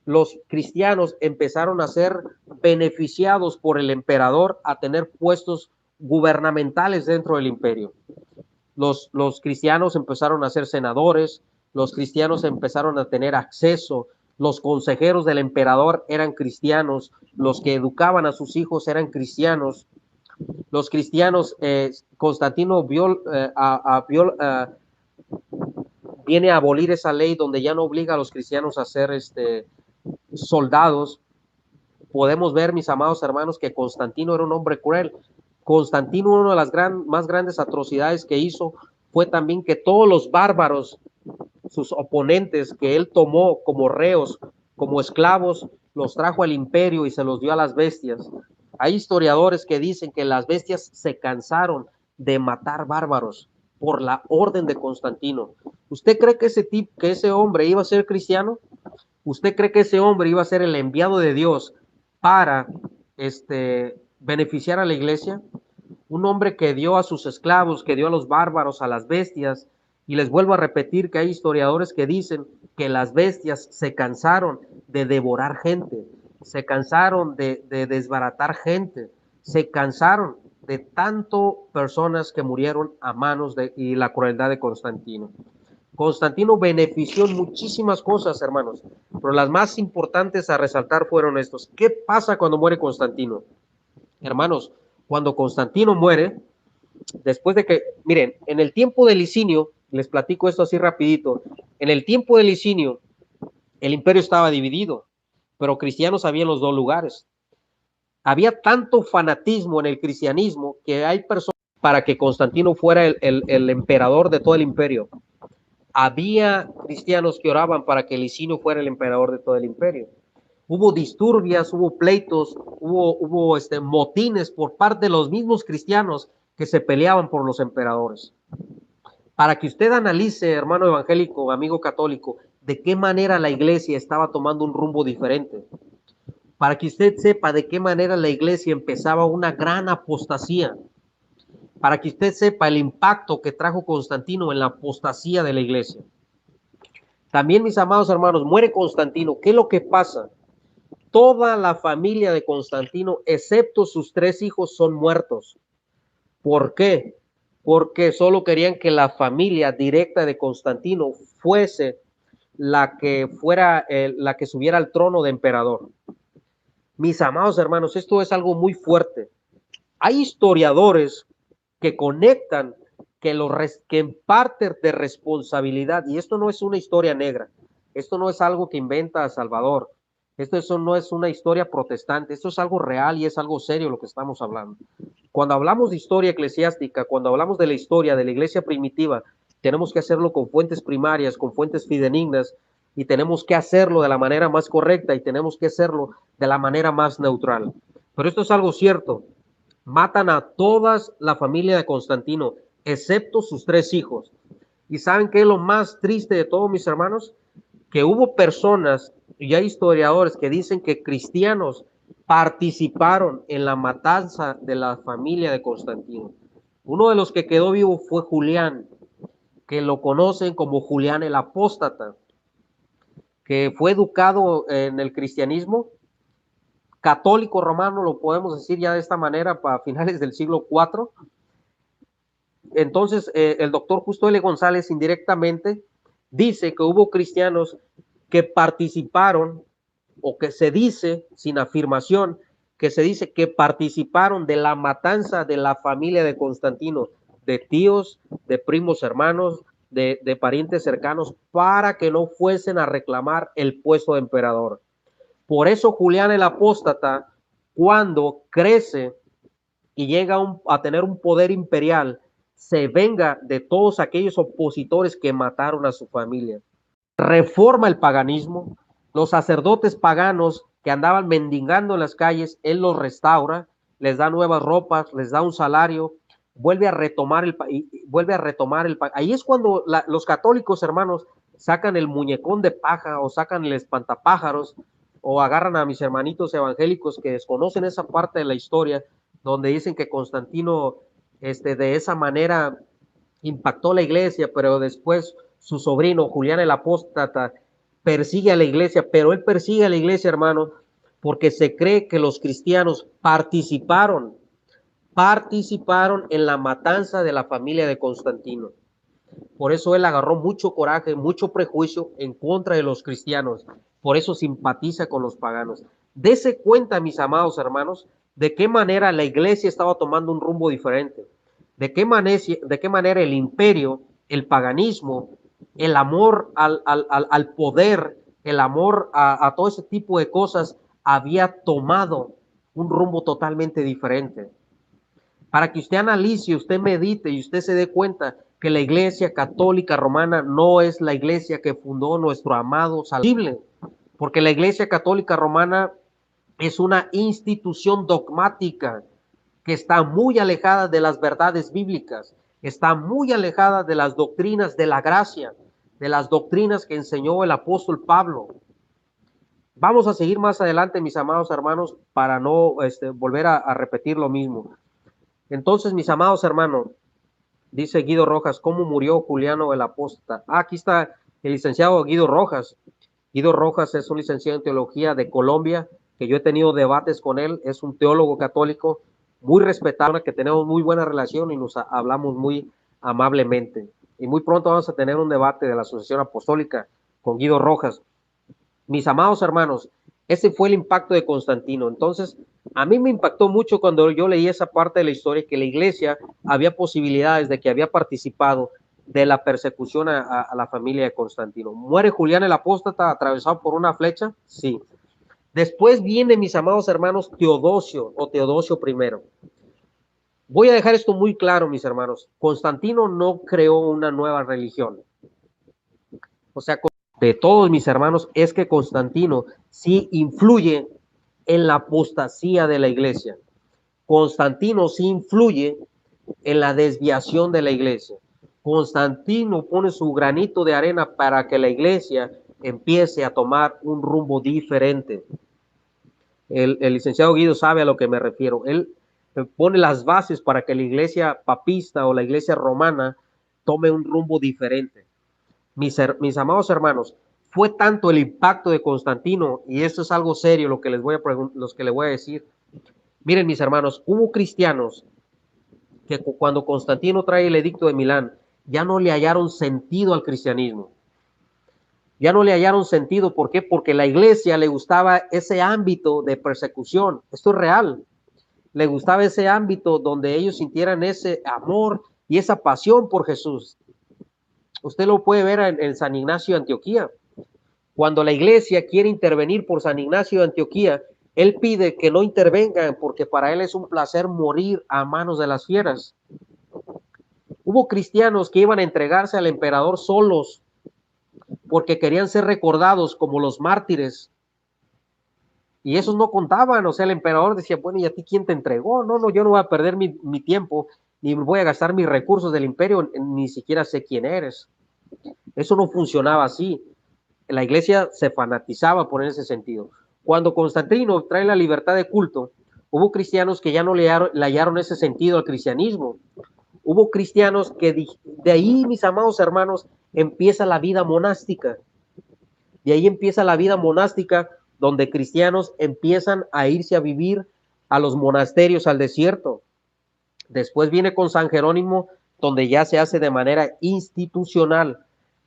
Los cristianos empezaron a ser beneficiados por el emperador a tener puestos gubernamentales dentro del imperio. Los cristianos empezaron a ser senadores, los cristianos empezaron a tener acceso, los consejeros del emperador eran cristianos, los que educaban a sus hijos eran cristianos, los cristianos, Constantino viene a abolir esa ley donde ya no obliga a los cristianos a ser soldados. Podemos ver, mis amados hermanos, que Constantino era un hombre cruel. Constantino, una de las más grandes atrocidades que hizo fue también que todos los bárbaros, sus oponentes que él tomó como reos, como esclavos, los trajo al imperio y se los dio a las bestias. Hay historiadores que dicen que las bestias se cansaron de matar bárbaros por la orden de Constantino. ¿Usted cree que ese hombre iba a ser cristiano? ¿Usted cree que ese hombre iba a ser el enviado de Dios para beneficiar a la iglesia? Un hombre que dio a sus esclavos, que dio a los bárbaros, a las bestias, y les vuelvo a repetir que hay historiadores que dicen que las bestias se cansaron de devorar gente, se cansaron de desbaratar gente, se cansaron de tanto personas que murieron a manos y la crueldad de Constantino. Constantino benefició muchísimas cosas, hermanos, pero las más importantes a resaltar fueron estos. ¿Qué pasa cuando muere Constantino? Hermanos, cuando Constantino muere, después de que, miren, en el tiempo de Licinio, les platico esto así rapidito, en el tiempo de Licinio, el imperio estaba dividido, pero cristianos había en los dos lugares. Había tanto fanatismo en el cristianismo que hay personas para que Constantino fuera el emperador de todo el imperio. Había cristianos que oraban para que Licinio fuera el emperador de todo el imperio. Hubo disturbias, hubo pleitos, hubo motines por parte de los mismos cristianos que se peleaban por los emperadores. Para que usted analice, hermano evangélico, amigo católico, de qué manera la iglesia estaba tomando un rumbo diferente. Para que usted sepa de qué manera la iglesia empezaba una gran apostasía. Para que usted sepa el impacto que trajo Constantino en la apostasía de la iglesia. También, mis amados hermanos, muere Constantino. ¿Qué es lo que pasa? Toda la familia de Constantino, excepto sus 3 hijos, son muertos. ¿Por qué? Porque solo querían que la familia directa de Constantino fuese la que subiera al trono de emperador. Mis amados hermanos, esto es algo muy fuerte. Hay historiadores que conectan que en parte de responsabilidad, y esto no es una historia negra, esto no es algo que inventa Salvador, eso no es una historia protestante, esto es algo real y es algo serio lo que estamos hablando. Cuando hablamos de historia eclesiástica, cuando hablamos de la historia de la iglesia primitiva, tenemos que hacerlo con fuentes primarias, con fuentes fidedignas, y tenemos que hacerlo de la manera más correcta y tenemos que hacerlo de la manera más neutral. Pero esto es algo cierto. Matan a toda la familia de Constantino, excepto sus 3 hijos. ¿Y saben qué es lo más triste de todo, mis hermanos? Que hubo personas, y hay historiadores que dicen que cristianos participaron en la matanza de la familia de Constantino. Uno de los que quedó vivo fue Julián, que lo conocen como Julián el Apóstata, que fue educado en el cristianismo católico romano, lo podemos decir ya de esta manera, para finales del siglo IV. Entonces, el doctor Justo L. González indirectamente dice que hubo cristianos que participaron, o que se dice, sin afirmación, que se dice que participaron de la matanza de la familia de Constantino, de tíos, de primos hermanos, de parientes cercanos, para que no fuesen a reclamar el puesto de emperador. Por eso Julián el Apóstata, cuando crece y llega a tener un poder imperial, se venga de todos aquellos opositores que mataron a su familia. Reforma el paganismo, los sacerdotes paganos que andaban mendigando en las calles, él los restaura, les da nuevas ropas, les da un salario, vuelve a retomar el ahí es cuando los católicos, hermanos, sacan el muñecón de paja o sacan el espantapájaros o agarran a mis hermanitos evangélicos que desconocen esa parte de la historia donde dicen que Constantino de esa manera impactó la iglesia, pero después su sobrino Julián el Apóstata persigue a la iglesia, pero él persigue a la iglesia, hermano, porque se cree que los cristianos participaron en la matanza de la familia de Constantino. Por eso él agarró mucho coraje, mucho prejuicio en contra de los cristianos. Por eso simpatiza con los paganos. Dese cuenta, mis amados hermanos, de qué manera la iglesia estaba tomando un rumbo diferente. De qué manera el imperio, el paganismo, el amor al poder, el amor a todo ese tipo de cosas había tomado un rumbo totalmente diferente. Para que usted analice, usted medite y usted se dé cuenta que la Iglesia Católica Romana no es la iglesia que fundó nuestro amado Salvador, porque la Iglesia Católica Romana es una institución dogmática que está muy alejada de las verdades bíblicas, está muy alejada de las doctrinas de la gracia, de las doctrinas que enseñó el apóstol Pablo. Vamos a seguir más adelante, mis amados hermanos, para no volver a repetir lo mismo. Entonces, mis amados hermanos, dice Guido Rojas, ¿cómo murió Juliano el Apóstata? Aquí está el licenciado Guido Rojas. Guido Rojas es un licenciado en teología de Colombia, que yo he tenido debates con él, es un teólogo católico muy respetable, que tenemos muy buena relación y nos hablamos muy amablemente. Y muy pronto vamos a tener un debate de la Asociación Apostólica con Guido Rojas. Mis amados hermanos, ese fue el impacto de Constantino. Entonces, a mí me impactó mucho cuando yo leí esa parte de la historia, que la iglesia había posibilidades de que había participado de la persecución a la familia de Constantino. ¿Muere Julián el Apóstata atravesado por una flecha? Sí. Después viene, mis amados hermanos, Teodosio o Teodosio I. Voy a dejar esto muy claro, mis hermanos. Constantino no creó una nueva religión. O sea, de todos mis hermanos, es que Constantino sí influye en la apostasía de la iglesia. Constantino sí influye en la desviación de la iglesia. Constantino pone su granito de arena para que la iglesia empiece a tomar un rumbo diferente. El licenciado Guido sabe a lo que me refiero. Él pone las bases para que la iglesia papista o la iglesia romana tome un rumbo diferente. Mis amados hermanos, fue tanto el impacto de Constantino, y esto es algo serio lo que les voy a decir. Miren, mis hermanos, hubo cristianos que cuando Constantino trae el edicto de Milán, ya no le hallaron sentido al cristianismo. Ya no le hallaron sentido. ¿Por qué? Porque la iglesia le gustaba ese ámbito de persecución. Esto es real. Le gustaba ese ámbito donde ellos sintieran ese amor y esa pasión por Jesús. Usted lo puede ver en San Ignacio de Antioquía. Cuando la iglesia quiere intervenir por San Ignacio de Antioquía, él pide que no intervengan porque para él es un placer morir a manos de las fieras. Hubo cristianos que iban a entregarse al emperador solos porque querían ser recordados como los mártires. Y esos no contaban, o sea, el emperador decía, bueno, ¿y a ti quién te entregó? No, yo no voy a perder mi tiempo, ni voy a gastar mis recursos del imperio, ni siquiera sé quién eres. Eso no funcionaba así. La iglesia se fanatizaba por ese sentido. Cuando Constantino trae la libertad de culto, hubo cristianos que ya no le hallaron ese sentido al cristianismo. Hubo cristianos que de ahí, mis amados hermanos, empieza la vida monástica. De ahí empieza la vida monástica, donde cristianos empiezan a irse a vivir a los monasterios, al desierto. Después viene con San Jerónimo, donde ya se hace de manera institucional.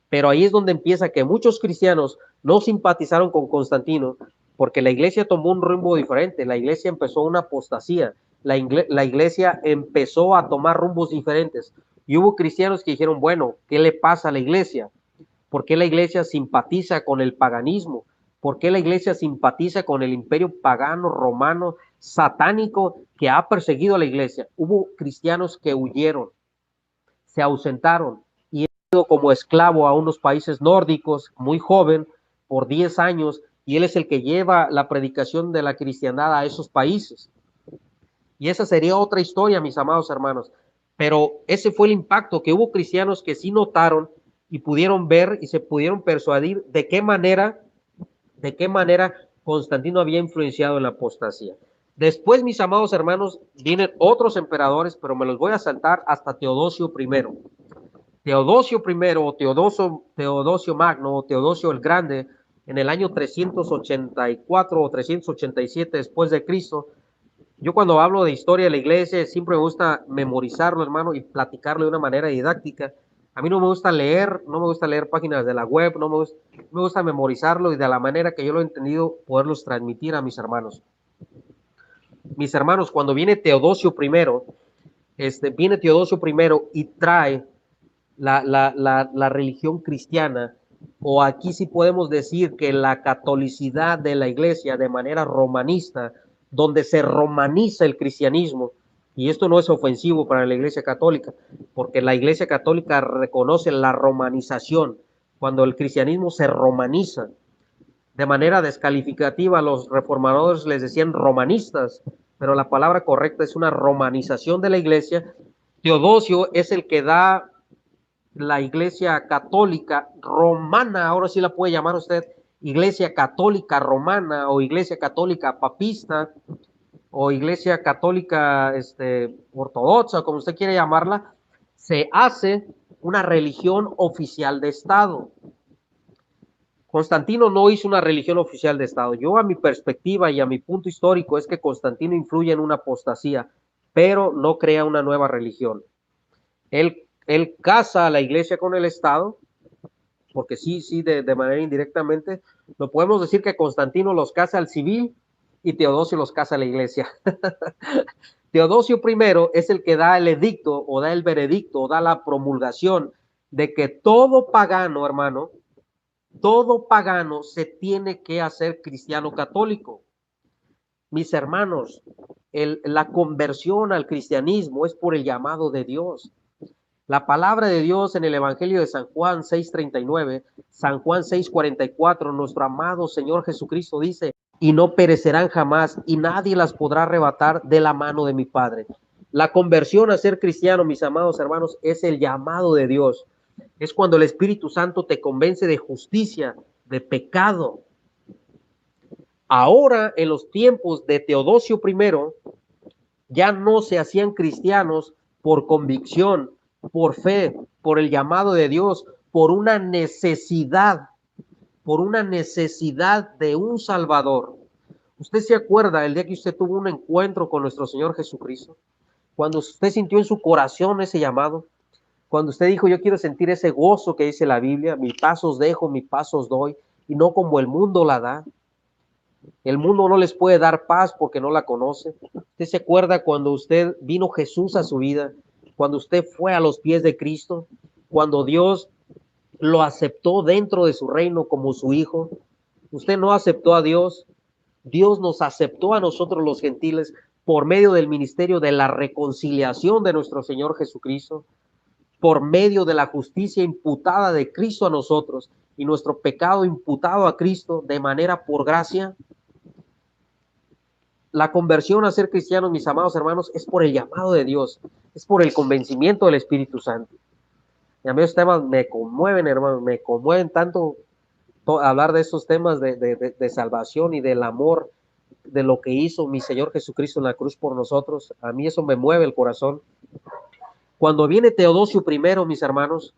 Pero ahí es donde empieza que muchos cristianos no simpatizaron con Constantino, porque la iglesia tomó un rumbo diferente. La iglesia empezó una apostasía. La iglesia empezó a tomar rumbos diferentes. Y hubo cristianos que dijeron, bueno, ¿qué le pasa a la iglesia? ¿Por qué la iglesia simpatiza con el paganismo? ¿Por qué la iglesia simpatiza con el imperio pagano, romano, satánico que ha perseguido a la iglesia? Hubo cristianos que huyeron, se ausentaron y han ido como esclavo a unos países nórdicos, muy joven, por 10 años, y él es el que lleva la predicación de la cristiandad a esos países. Y esa sería otra historia, mis amados hermanos. Pero ese fue el impacto, que hubo cristianos que sí notaron y pudieron ver y se pudieron persuadir de qué manera Constantino había influenciado en la apostasía. Después, mis amados hermanos, vienen otros emperadores, pero me los voy a saltar hasta Teodosio I. Teodosio I o Teodosio Magno o Teodosio el Grande, en el año 384 o 387 después de Cristo. Yo cuando hablo de historia de la iglesia siempre me gusta memorizarlo, hermano, y platicarlo de una manera didáctica. A mí no me gusta leer, no me gusta leer páginas de la web, me gusta memorizarlo y de la manera que yo lo he entendido poderlos transmitir a mis hermanos. Mis hermanos, cuando viene Teodosio I, y trae la religión cristiana, o aquí sí podemos decir que la catolicidad de la iglesia de manera romanista, donde se romaniza el cristianismo, y esto no es ofensivo para la iglesia católica, porque la iglesia católica reconoce la romanización, cuando el cristianismo se romaniza. De manera descalificativa, los reformadores les decían romanistas, pero la palabra correcta es una romanización de la iglesia. Teodosio es el que da la iglesia católica romana, ahora sí la puede llamar usted iglesia católica romana o iglesia católica papista o iglesia católica ortodoxa, como usted quiere llamarla, se hace una religión oficial de Estado. Constantino no hizo una religión oficial de Estado. Yo, a mi perspectiva y a mi punto histórico, es que Constantino influye en una apostasía, pero no crea una nueva religión. Él casa a la iglesia con el Estado, porque sí, de manera indirectamente, lo podemos decir que Constantino los casa al civil y Teodosio los casa a la iglesia. Teodosio I es el que da el edicto, o da el veredicto, o da la promulgación de que todo pagano, hermano, todo pagano se tiene que hacer cristiano católico. Mis hermanos, la conversión al cristianismo es por el llamado de Dios. La palabra de Dios en el Evangelio de San Juan 6:39, San Juan 6:44, nuestro amado Señor Jesucristo dice, y no perecerán jamás, y nadie las podrá arrebatar de la mano de mi Padre. La conversión a ser cristiano, mis amados hermanos, es el llamado de Dios. Es cuando el Espíritu Santo te convence de justicia, de pecado. Ahora, en los tiempos de Teodosio I, ya no se hacían cristianos por convicción, por fe, por el llamado de Dios, por una necesidad de un Salvador. ¿Usted se acuerda el día que usted tuvo un encuentro con nuestro Señor Jesucristo? Cuando usted sintió en su corazón ese llamado, cuando usted dijo, yo quiero sentir ese gozo que dice la Biblia, mi paz os dejo, mi paz os doy, y no como el mundo la da. El mundo no les puede dar paz porque no la conoce. ¿Usted se acuerda cuando usted vino Jesús a su vida? Cuando usted fue a los pies de Cristo, cuando Dios lo aceptó dentro de su reino como su hijo. Usted no aceptó a Dios. Dios nos aceptó a nosotros los gentiles por medio del ministerio de la reconciliación de nuestro Señor Jesucristo, por medio de la justicia imputada de Cristo a nosotros y nuestro pecado imputado a Cristo de manera por gracia. La conversión a ser cristianos, mis amados hermanos, es por el llamado de Dios, es por el convencimiento del Espíritu Santo. Y a mí esos temas me conmueven, hermanos, me conmueven tanto hablar de esos temas de salvación y del amor, de lo que hizo mi Señor Jesucristo en la cruz por nosotros. A mí eso me mueve el corazón. Cuando viene Teodosio I, mis hermanos,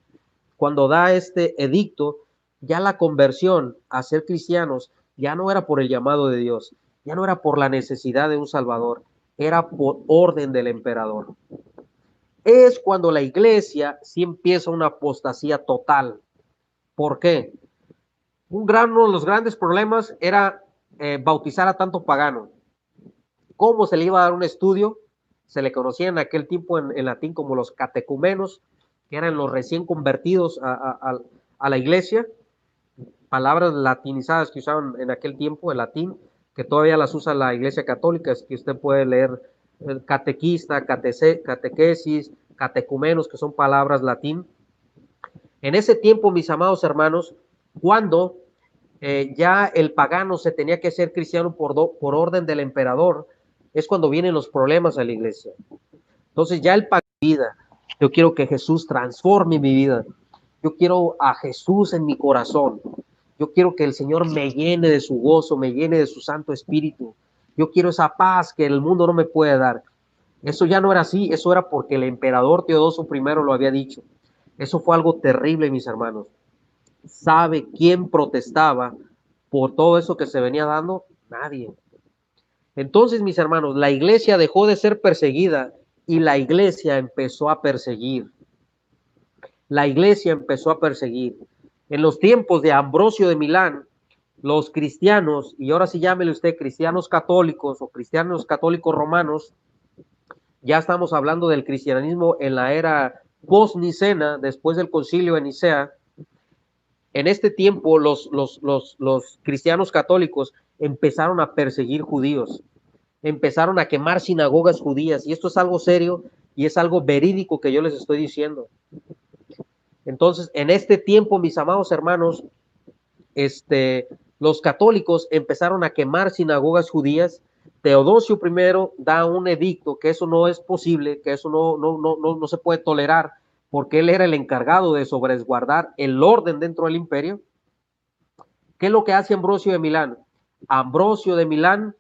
cuando da este edicto, ya la conversión a ser cristianos ya no era por el llamado de Dios, ya no era por la necesidad de un Salvador, era por orden del emperador. Es cuando la iglesia sí empieza una apostasía total. ¿Por qué? Uno de los grandes problemas era bautizar a tanto pagano. ¿Cómo se le iba a dar un estudio? Se le conocía en aquel tiempo en latín como los catecumenos, que eran los recién convertidos a la iglesia, palabras latinizadas que usaban en aquel tiempo, el latín, que todavía las usa la iglesia católica, es que usted puede leer el catequista, catequesis, catecumenos, que son palabras latín. En ese tiempo, mis amados hermanos, cuando ya el pagano se tenía que ser cristiano por orden del emperador, es cuando vienen los problemas a la iglesia. Entonces ya el pagano vida, Yo quiero que Jesús transforme mi vida. Yo quiero a Jesús en mi corazón. Yo quiero que el Señor me llene de su gozo, me llene de su Santo Espíritu. Yo quiero esa paz que el mundo no me puede dar. Eso ya no era así, eso era porque el emperador Teodosio I lo había dicho. Eso fue algo terrible, mis hermanos. ¿Sabe quién protestaba por todo eso que se venía dando? Nadie. Entonces, mis hermanos, la iglesia dejó de ser perseguida y la iglesia empezó a perseguir. La iglesia empezó a perseguir. En los tiempos de Ambrosio de Milán, los cristianos, y ahora sí llámele usted cristianos católicos o cristianos católicos romanos, ya estamos hablando del cristianismo en la era post-nicena, después del concilio de Nicea. En este tiempo los cristianos católicos empezaron a perseguir judíos, empezaron a quemar sinagogas judías, y esto es algo serio y es algo verídico que yo les estoy diciendo. Entonces, en este tiempo, mis amados hermanos, los católicos empezaron a quemar sinagogas judías. Teodosio I da un edicto que eso no es posible, que eso no se puede tolerar, porque él era el encargado de sobresguardar el orden dentro del imperio. ¿Qué es lo que hace Ambrosio de Milán? Ambrosio de Milán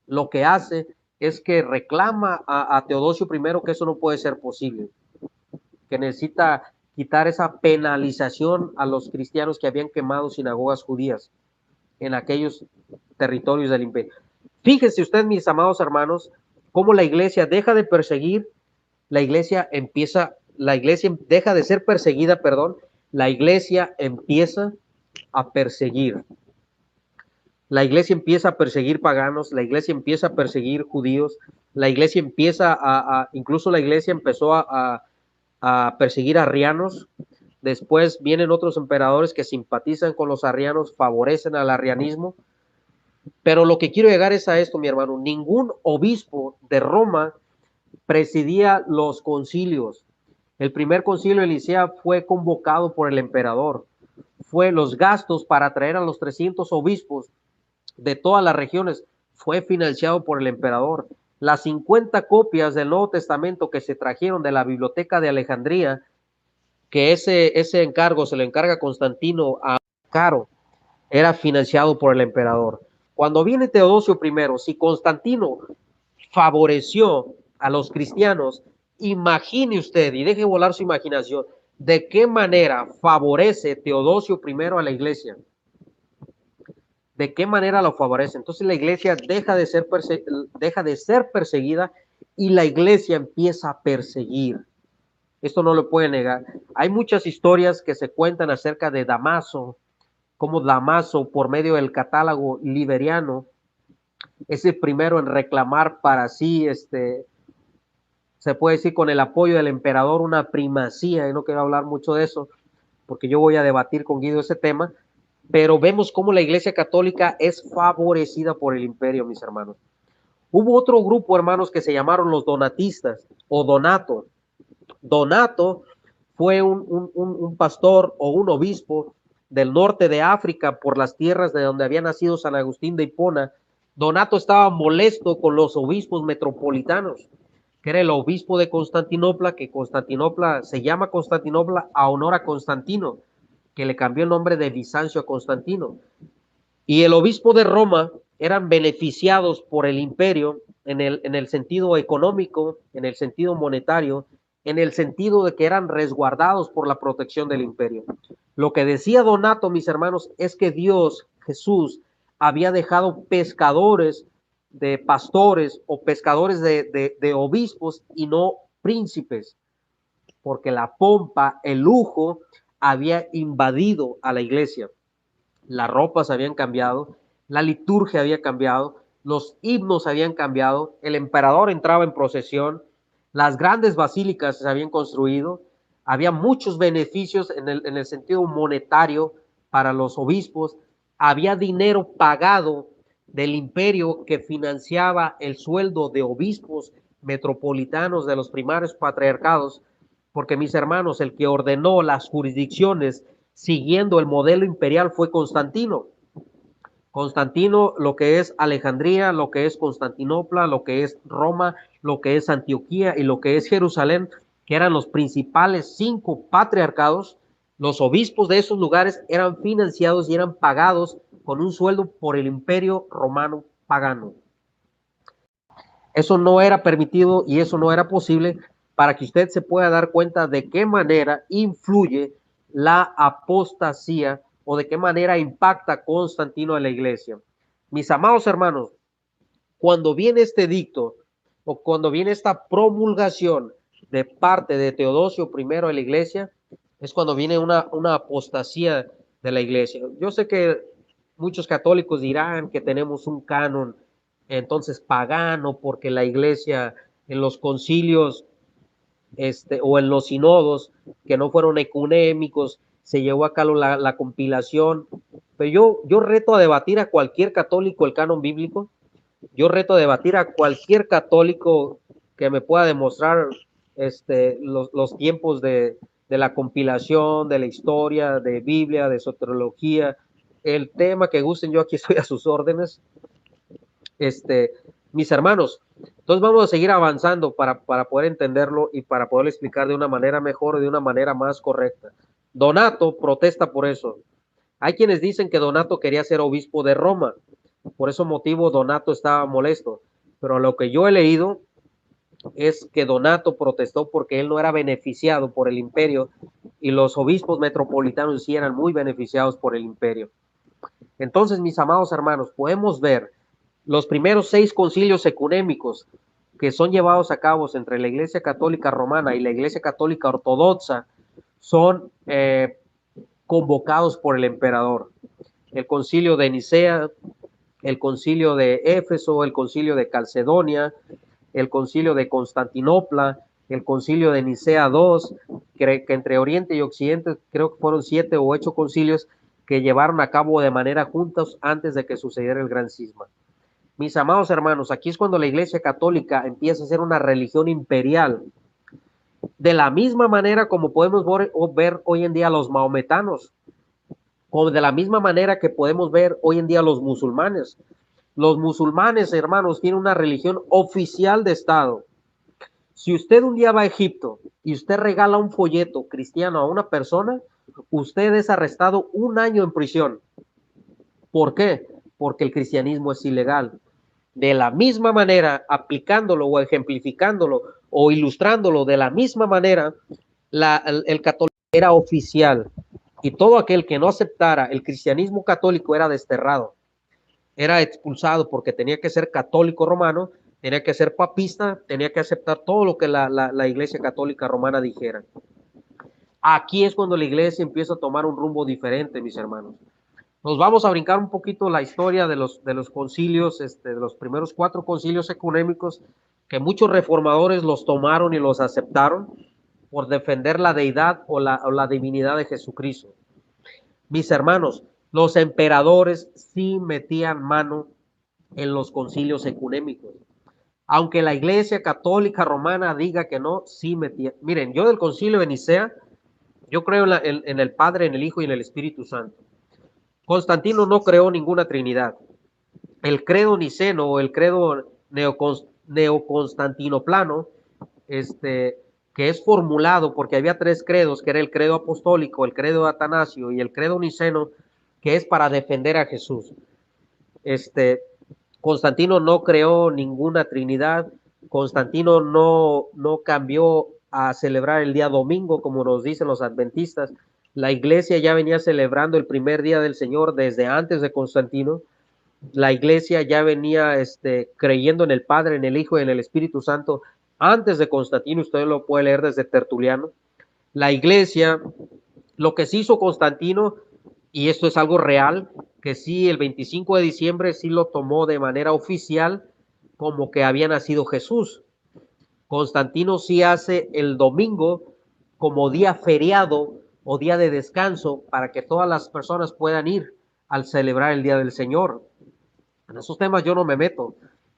lo que hace es que reclama a Teodosio I que eso no puede ser posible, que necesita quitar esa penalización a los cristianos que habían quemado sinagogas judías en aquellos territorios del imperio. Fíjense ustedes, mis amados hermanos, cómo la iglesia deja de perseguir, la iglesia deja de ser perseguida, perdón, la iglesia empieza a perseguir. La iglesia empieza a perseguir paganos, la iglesia empieza a perseguir judíos, la iglesia empieza incluso la iglesia empezó a perseguir arrianos. Después vienen otros emperadores que simpatizan con los arrianos, favorecen al arrianismo. Pero lo que quiero llegar es a esto, mi hermano. Ningún obispo de Roma presidía los concilios. El primer concilio de Nicea fue convocado por el emperador. Fue los gastos para traer a los 300 obispos de todas las regiones. Fue financiado por el emperador. Las 50 copias del Nuevo Testamento que se trajeron de la biblioteca de Alejandría, que ese encargo se lo encarga Constantino a Caro, era financiado por el emperador. Cuando viene Teodosio I, si Constantino favoreció a los cristianos, imagine usted, y deje volar su imaginación, de qué manera favorece Teodosio I a la iglesia. ¿De qué manera lo favorece? Entonces la iglesia deja de ser perseguida y la iglesia empieza a perseguir. Esto no lo puede negar. Hay muchas historias que se cuentan acerca de Damaso, como Damaso, por medio del catálogo liberiano, es el primero en reclamar para sí, se puede decir con el apoyo del emperador, una primacía, y no quiero hablar mucho de eso, porque yo voy a debatir con Guido ese tema, pero vemos cómo la iglesia católica es favorecida por el imperio, mis hermanos. Hubo otro grupo, hermanos, que se llamaron los donatistas, o Donato. Donato fue un pastor o un obispo del norte de África, por las tierras de donde había nacido San Agustín de Hipona. Donato estaba molesto con los obispos metropolitanos, que era el obispo de Constantinopla, que Constantinopla se llama Constantinopla a honor a Constantino, que le cambió el nombre de Bizancio a Constantino. Y el obispo de Roma eran beneficiados por el imperio en el sentido económico, en el sentido monetario, en el sentido de que eran resguardados por la protección del imperio. Lo que decía Donato, mis hermanos, es que Dios, Jesús, había dejado pescadores de pastores o pescadores de obispos y no príncipes, porque la pompa, el lujo, había invadido a la iglesia. Las ropas habían cambiado, la liturgia había cambiado, los himnos habían cambiado, el emperador entraba en procesión, las grandes basílicas se habían construido, había muchos beneficios en el sentido monetario para los obispos, había dinero pagado del imperio que financiaba el sueldo de obispos metropolitanos de los primarios patriarcados, porque mis hermanos, el que ordenó las jurisdicciones siguiendo el modelo imperial fue Constantino. Constantino, lo que es Alejandría, lo que es Constantinopla, lo que es Roma, lo que es Antioquía y lo que es Jerusalén, que eran los principales 5 patriarcados, los obispos de esos lugares eran financiados y eran pagados con un sueldo por el imperio romano pagano. Eso no era permitido y eso no era posible, para que usted se pueda dar cuenta de qué manera influye la apostasía o de qué manera impacta Constantino en la iglesia. Mis amados hermanos, cuando viene este edicto o cuando viene esta promulgación de parte de Teodosio I en la iglesia, es cuando viene una apostasía de la iglesia. Yo sé que muchos católicos dirán que tenemos un canon entonces pagano, porque la iglesia en los concilios o en los sinodos que no fueron ecuménicos se llevó a cabo la compilación. Pero yo reto a debatir a cualquier católico el canon bíblico. Yo reto a debatir a cualquier católico que me pueda demostrar los tiempos de la compilación, de la historia, de Biblia, de soteriología, el tema que gusten, yo aquí estoy a sus órdenes. Mis hermanos, entonces vamos a seguir avanzando para poder entenderlo y para poder explicar de una manera mejor y de una manera más correcta. Donato protesta por eso. Hay quienes dicen que Donato quería ser obispo de Roma, por ese motivo Donato estaba molesto, pero lo que yo he leído es que Donato protestó porque él no era beneficiado por el imperio y los obispos metropolitanos sí eran muy beneficiados por el imperio. Entonces, mis amados hermanos, podemos ver los primeros 6 concilios ecuménicos que son llevados a cabo entre la Iglesia Católica Romana y la Iglesia Católica Ortodoxa son convocados por el emperador. El concilio de Nicea, el concilio de Éfeso, el concilio de Calcedonia, el concilio de Constantinopla, el concilio de Nicea II, que entre Oriente y Occidente creo que fueron 7 u 8 concilios que llevaron a cabo de manera juntos antes de que sucediera el gran cisma. Mis amados hermanos, aquí es cuando la Iglesia Católica empieza a ser una religión imperial, de la misma manera como podemos ver hoy en día a los maometanos, o de la misma manera que podemos ver hoy en día a los musulmanes. Los musulmanes, hermanos, tienen una religión oficial de Estado. Si usted un día va a Egipto y usted regala un folleto cristiano a una persona, usted es arrestado 1 año en prisión. ¿Por qué? Porque el cristianismo es ilegal. De la misma manera, aplicándolo o ejemplificándolo o ilustrándolo de la misma manera, el catolicismo era oficial y todo aquel que no aceptara el cristianismo católico era desterrado, era expulsado, porque tenía que ser católico romano, tenía que ser papista, tenía que aceptar todo lo que la Iglesia Católica Romana dijera. Aquí es cuando la Iglesia empieza a tomar un rumbo diferente, mis hermanos. Nos vamos a brincar un poquito la historia de los concilios, de los primeros 4 concilios ecuménicos, que muchos reformadores los tomaron y los aceptaron por defender la deidad o la divinidad de Jesucristo. Mis hermanos, los emperadores sí metían mano en los concilios ecuménicos. Aunque la Iglesia Católica Romana diga que no, sí metían. Miren, yo del concilio de Nicea, yo creo en el Padre, en el Hijo y en el Espíritu Santo. Constantino no creó ninguna trinidad. El credo niceno o el credo neoconstantinoplano, que es formulado porque había 3 credos, que era el credo apostólico, el credo de Atanasio y el credo niceno, que es para defender a Jesús. Constantino no creó ninguna trinidad. Constantino no cambió a celebrar el día domingo, como nos dicen los adventistas. La iglesia ya venía celebrando el primer día del Señor desde antes de Constantino. La iglesia ya venía creyendo en el Padre, en el Hijo y en el Espíritu Santo antes de Constantino. Usted lo puede leer desde Tertuliano. La iglesia, lo que sí hizo Constantino, y esto es algo real, que sí, el 25 de diciembre sí lo tomó de manera oficial como que había nacido Jesús. Constantino sí hace el domingo como día feriado o día de descanso para que todas las personas puedan ir al celebrar el día del Señor. En esos temas yo no me meto,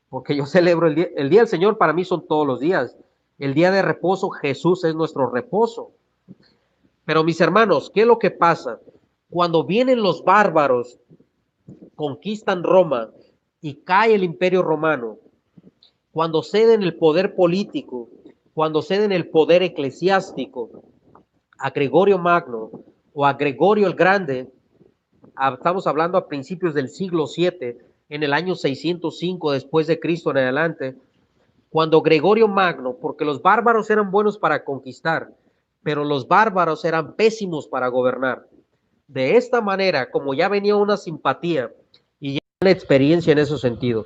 porque yo celebro el día del Señor. Para mí son todos los días. El día de reposo, Jesús es nuestro reposo. Pero mis hermanos, ¿qué es lo que pasa? Cuando vienen los bárbaros, conquistan Roma y cae el imperio romano, cuando ceden el poder político cuando ceden el poder eclesiástico a Gregorio Magno o a Gregorio el Grande, estamos hablando a principios del siglo VII, en el año 605 después de Cristo en adelante, cuando Gregorio Magno, porque los bárbaros eran buenos para conquistar, pero los bárbaros eran pésimos para gobernar. De esta manera, como ya venía una simpatía y ya una experiencia en ese sentido,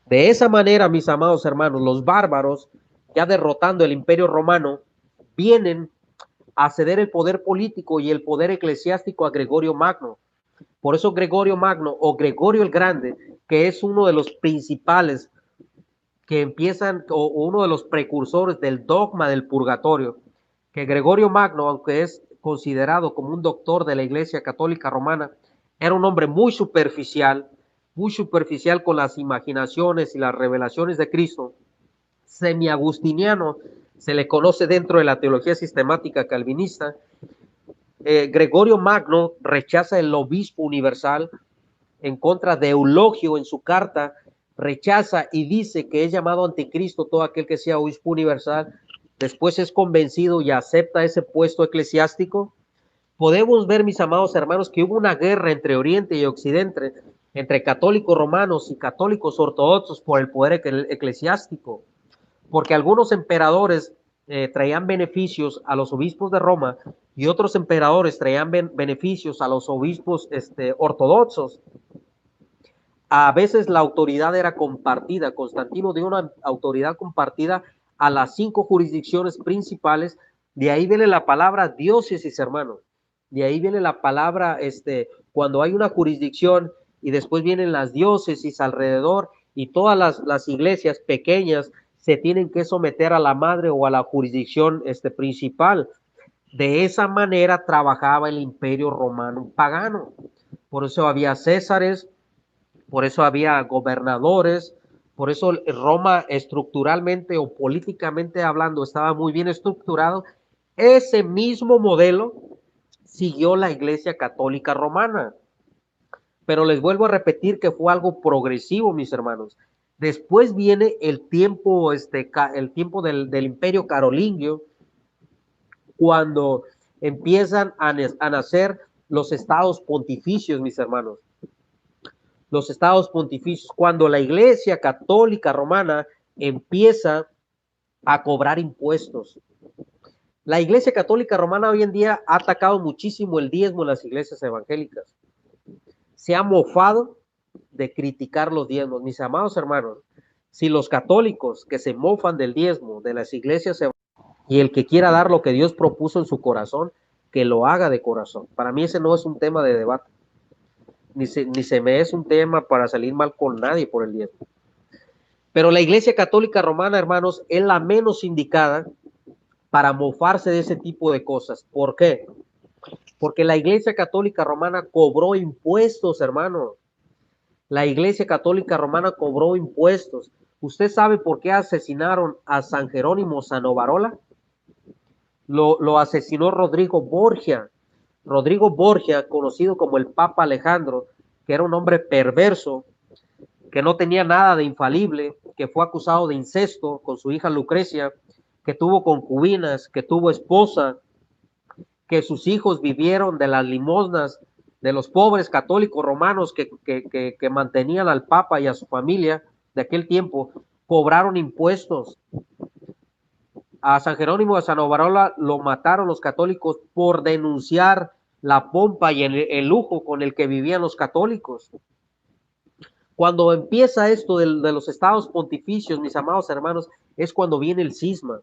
de esa manera, mis amados hermanos, los bárbaros, ya derrotando el imperio romano, vienen a ceder el poder político y el poder eclesiástico a Gregorio Magno. Por eso Gregorio Magno o Gregorio el Grande, que es uno de los principales que empiezan, o uno de los precursores del dogma del purgatorio, que Gregorio Magno, aunque es considerado como un doctor de la Iglesia Católica Romana, era un hombre muy superficial con las imaginaciones y las revelaciones de Cristo, semi-agustiniano, se le conoce dentro de la teología sistemática calvinista. Gregorio Magno rechaza el obispo universal en contra de Eulogio en su carta, rechaza y dice que es llamado anticristo todo aquel que sea obispo universal. Después es convencido y acepta ese puesto eclesiástico. Podemos ver, mis amados hermanos, que hubo una guerra entre Oriente y Occidente, entre católicos romanos y católicos ortodoxos por el poder eclesiástico, porque algunos emperadores traían beneficios a los obispos de Roma y otros emperadores traían beneficios a los obispos ortodoxos. A veces la autoridad era compartida. Constantino dio una autoridad compartida a las 5 jurisdicciones principales. De ahí viene la palabra diócesis, hermano. De ahí viene la palabra, cuando hay una jurisdicción y después vienen las diócesis alrededor y todas las iglesias pequeñas se tienen que someter a la madre o a la jurisdicción principal. De esa manera trabajaba el imperio romano pagano. Por eso había césares, por eso había gobernadores, por eso Roma estructuralmente o políticamente hablando estaba muy bien estructurado. Ese mismo modelo siguió la Iglesia Católica Romana. Pero les vuelvo a repetir que fue algo progresivo, mis hermanos. Después viene el tiempo, el tiempo del Imperio Carolingio, cuando empiezan a nacer los estados pontificios, mis hermanos. Los estados pontificios, cuando la Iglesia Católica Romana empieza a cobrar impuestos. La Iglesia Católica Romana hoy en día ha atacado muchísimo el diezmo en las iglesias evangélicas. Se ha mofado de criticar los diezmos. Mis amados hermanos, si los católicos que se mofan del diezmo de las iglesias y el que quiera dar lo que Dios propuso en su corazón, que lo haga de corazón. Para mí ese no es un tema de debate. Ni se me es un tema para salir mal con nadie por el diezmo. Pero la Iglesia Católica Romana, hermanos, es la menos indicada para mofarse de ese tipo de cosas. ¿Por qué? Porque la Iglesia Católica Romana cobró impuestos, hermanos. La Iglesia Católica Romana cobró impuestos. ¿Usted sabe por qué asesinaron a San Jerónimo Sanovarola? Lo asesinó Rodrigo Borgia. Rodrigo Borgia, conocido como el Papa Alejandro, que era un hombre perverso, que no tenía nada de infalible, que fue acusado de incesto con su hija Lucrecia, que tuvo concubinas, que tuvo esposa, que sus hijos vivieron de las limosnas de los pobres católicos romanos que mantenían al Papa y a su familia de aquel tiempo, cobraron impuestos. A San Jerónimo de Sanovarola lo mataron los católicos por denunciar la pompa y el lujo con el que vivían los católicos. Cuando empieza esto de los estados pontificios, mis amados hermanos, es cuando viene el cisma.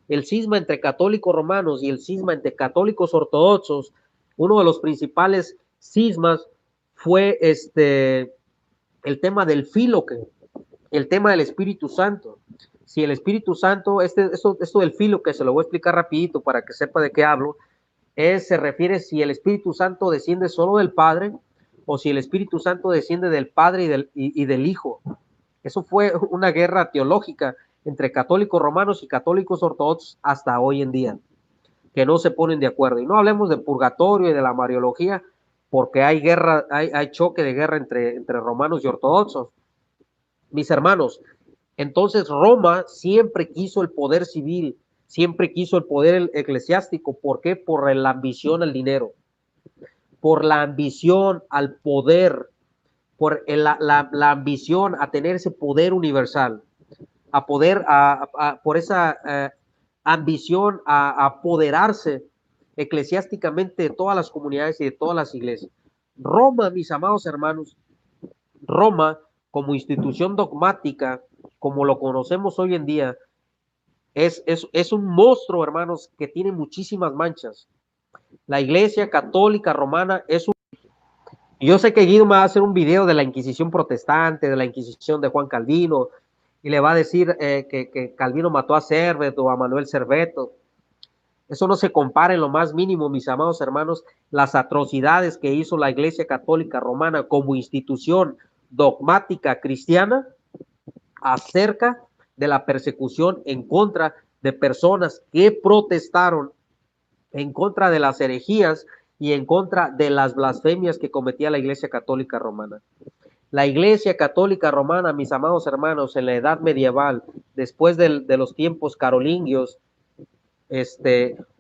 El cisma entre católicos romanos y el cisma entre católicos ortodoxos. Uno de los principales cismas fue el tema del Fíloque, el tema del Espíritu Santo. Si el Espíritu Santo, esto del Fíloque, se lo voy a explicar rapidito para que sepa de qué hablo, se refiere si el Espíritu Santo desciende solo del Padre o si el Espíritu Santo desciende del Padre y del Hijo. Eso fue una guerra teológica entre católicos romanos y católicos ortodoxos hasta hoy en día, que no se ponen de acuerdo. Y no hablemos de purgatorio y de la mariología, porque hay guerra, hay choque de guerra entre romanos y ortodoxos. Mis hermanos, entonces Roma siempre quiso el poder civil, siempre quiso el poder eclesiástico. ¿Por qué? Por la ambición al dinero, por la ambición al poder, por la ambición a tener ese poder universal, a poder, por esa ambición a apoderarse eclesiásticamente de todas las comunidades y de todas las iglesias. Roma, mis amados hermanos, Roma como institución dogmática, como lo conocemos hoy en día, es un monstruo, hermanos, que tiene muchísimas manchas. La Iglesia Católica Romana es un... Yo sé que Guido me va a hacer un video de la Inquisición protestante, de la Inquisición de Juan Calvino, y le va a decir que Calvino mató a Servet o a Manuel Serveto. Eso no se compara en lo más mínimo, mis amados hermanos, las atrocidades que hizo la Iglesia Católica Romana como institución dogmática cristiana acerca de la persecución en contra de personas que protestaron en contra de las herejías y en contra de las blasfemias que cometía la Iglesia Católica Romana. La Iglesia Católica Romana, mis amados hermanos, en la Edad Medieval, después de los tiempos carolingios,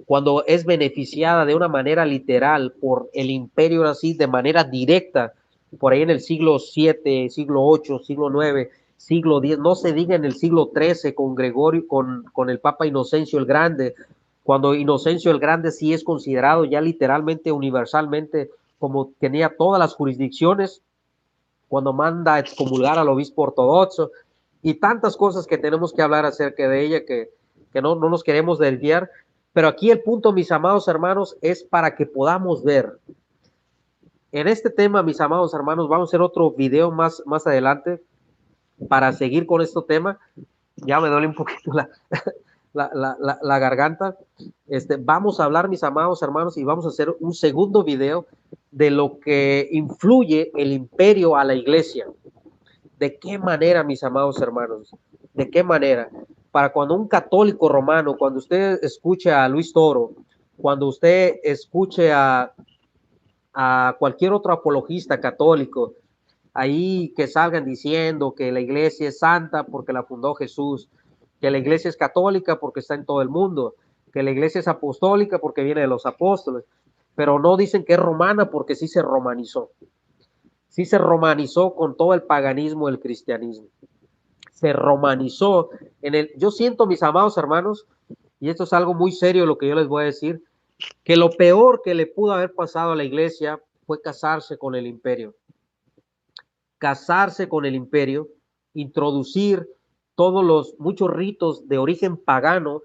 cuando es beneficiada de una manera literal por el imperio así, de manera directa, por ahí en el siglo VII, siglo VIII, siglo IX, siglo X, no se diga en el siglo XIII con Gregorio, con el Papa Inocencio el Grande, cuando Inocencio el Grande sí es considerado ya literalmente, universalmente, como tenía todas las jurisdicciones, cuando manda a excomulgar al obispo ortodoxo, y tantas cosas que tenemos que hablar acerca de ella que no nos queremos desviar, pero aquí el punto, mis amados hermanos, es para que podamos ver. En este tema, mis amados hermanos, vamos a hacer otro video más adelante para seguir con este tema. Ya me duele un poquito la garganta. Vamos a hablar, mis amados hermanos, y vamos a hacer un segundo video de lo que influye el imperio a la iglesia. ¿De qué manera, mis amados hermanos? ¿De qué manera? Para cuando un católico romano, cuando usted escuche a Luis Toro, cuando usted escuche a cualquier otro apologista católico, ahí que salgan diciendo que la iglesia es santa porque la fundó Jesús, que la iglesia es católica porque está en todo el mundo, que la iglesia es apostólica porque viene de los apóstoles, pero no dicen que es romana porque sí se romanizó. Sí se romanizó con todo el paganismo del cristianismo. Se romanizó en el... Yo siento, mis amados hermanos, y esto es algo muy serio lo que yo les voy a decir, que lo peor que le pudo haber pasado a la iglesia fue casarse con el imperio. Casarse con el imperio, introducir muchos ritos de origen pagano,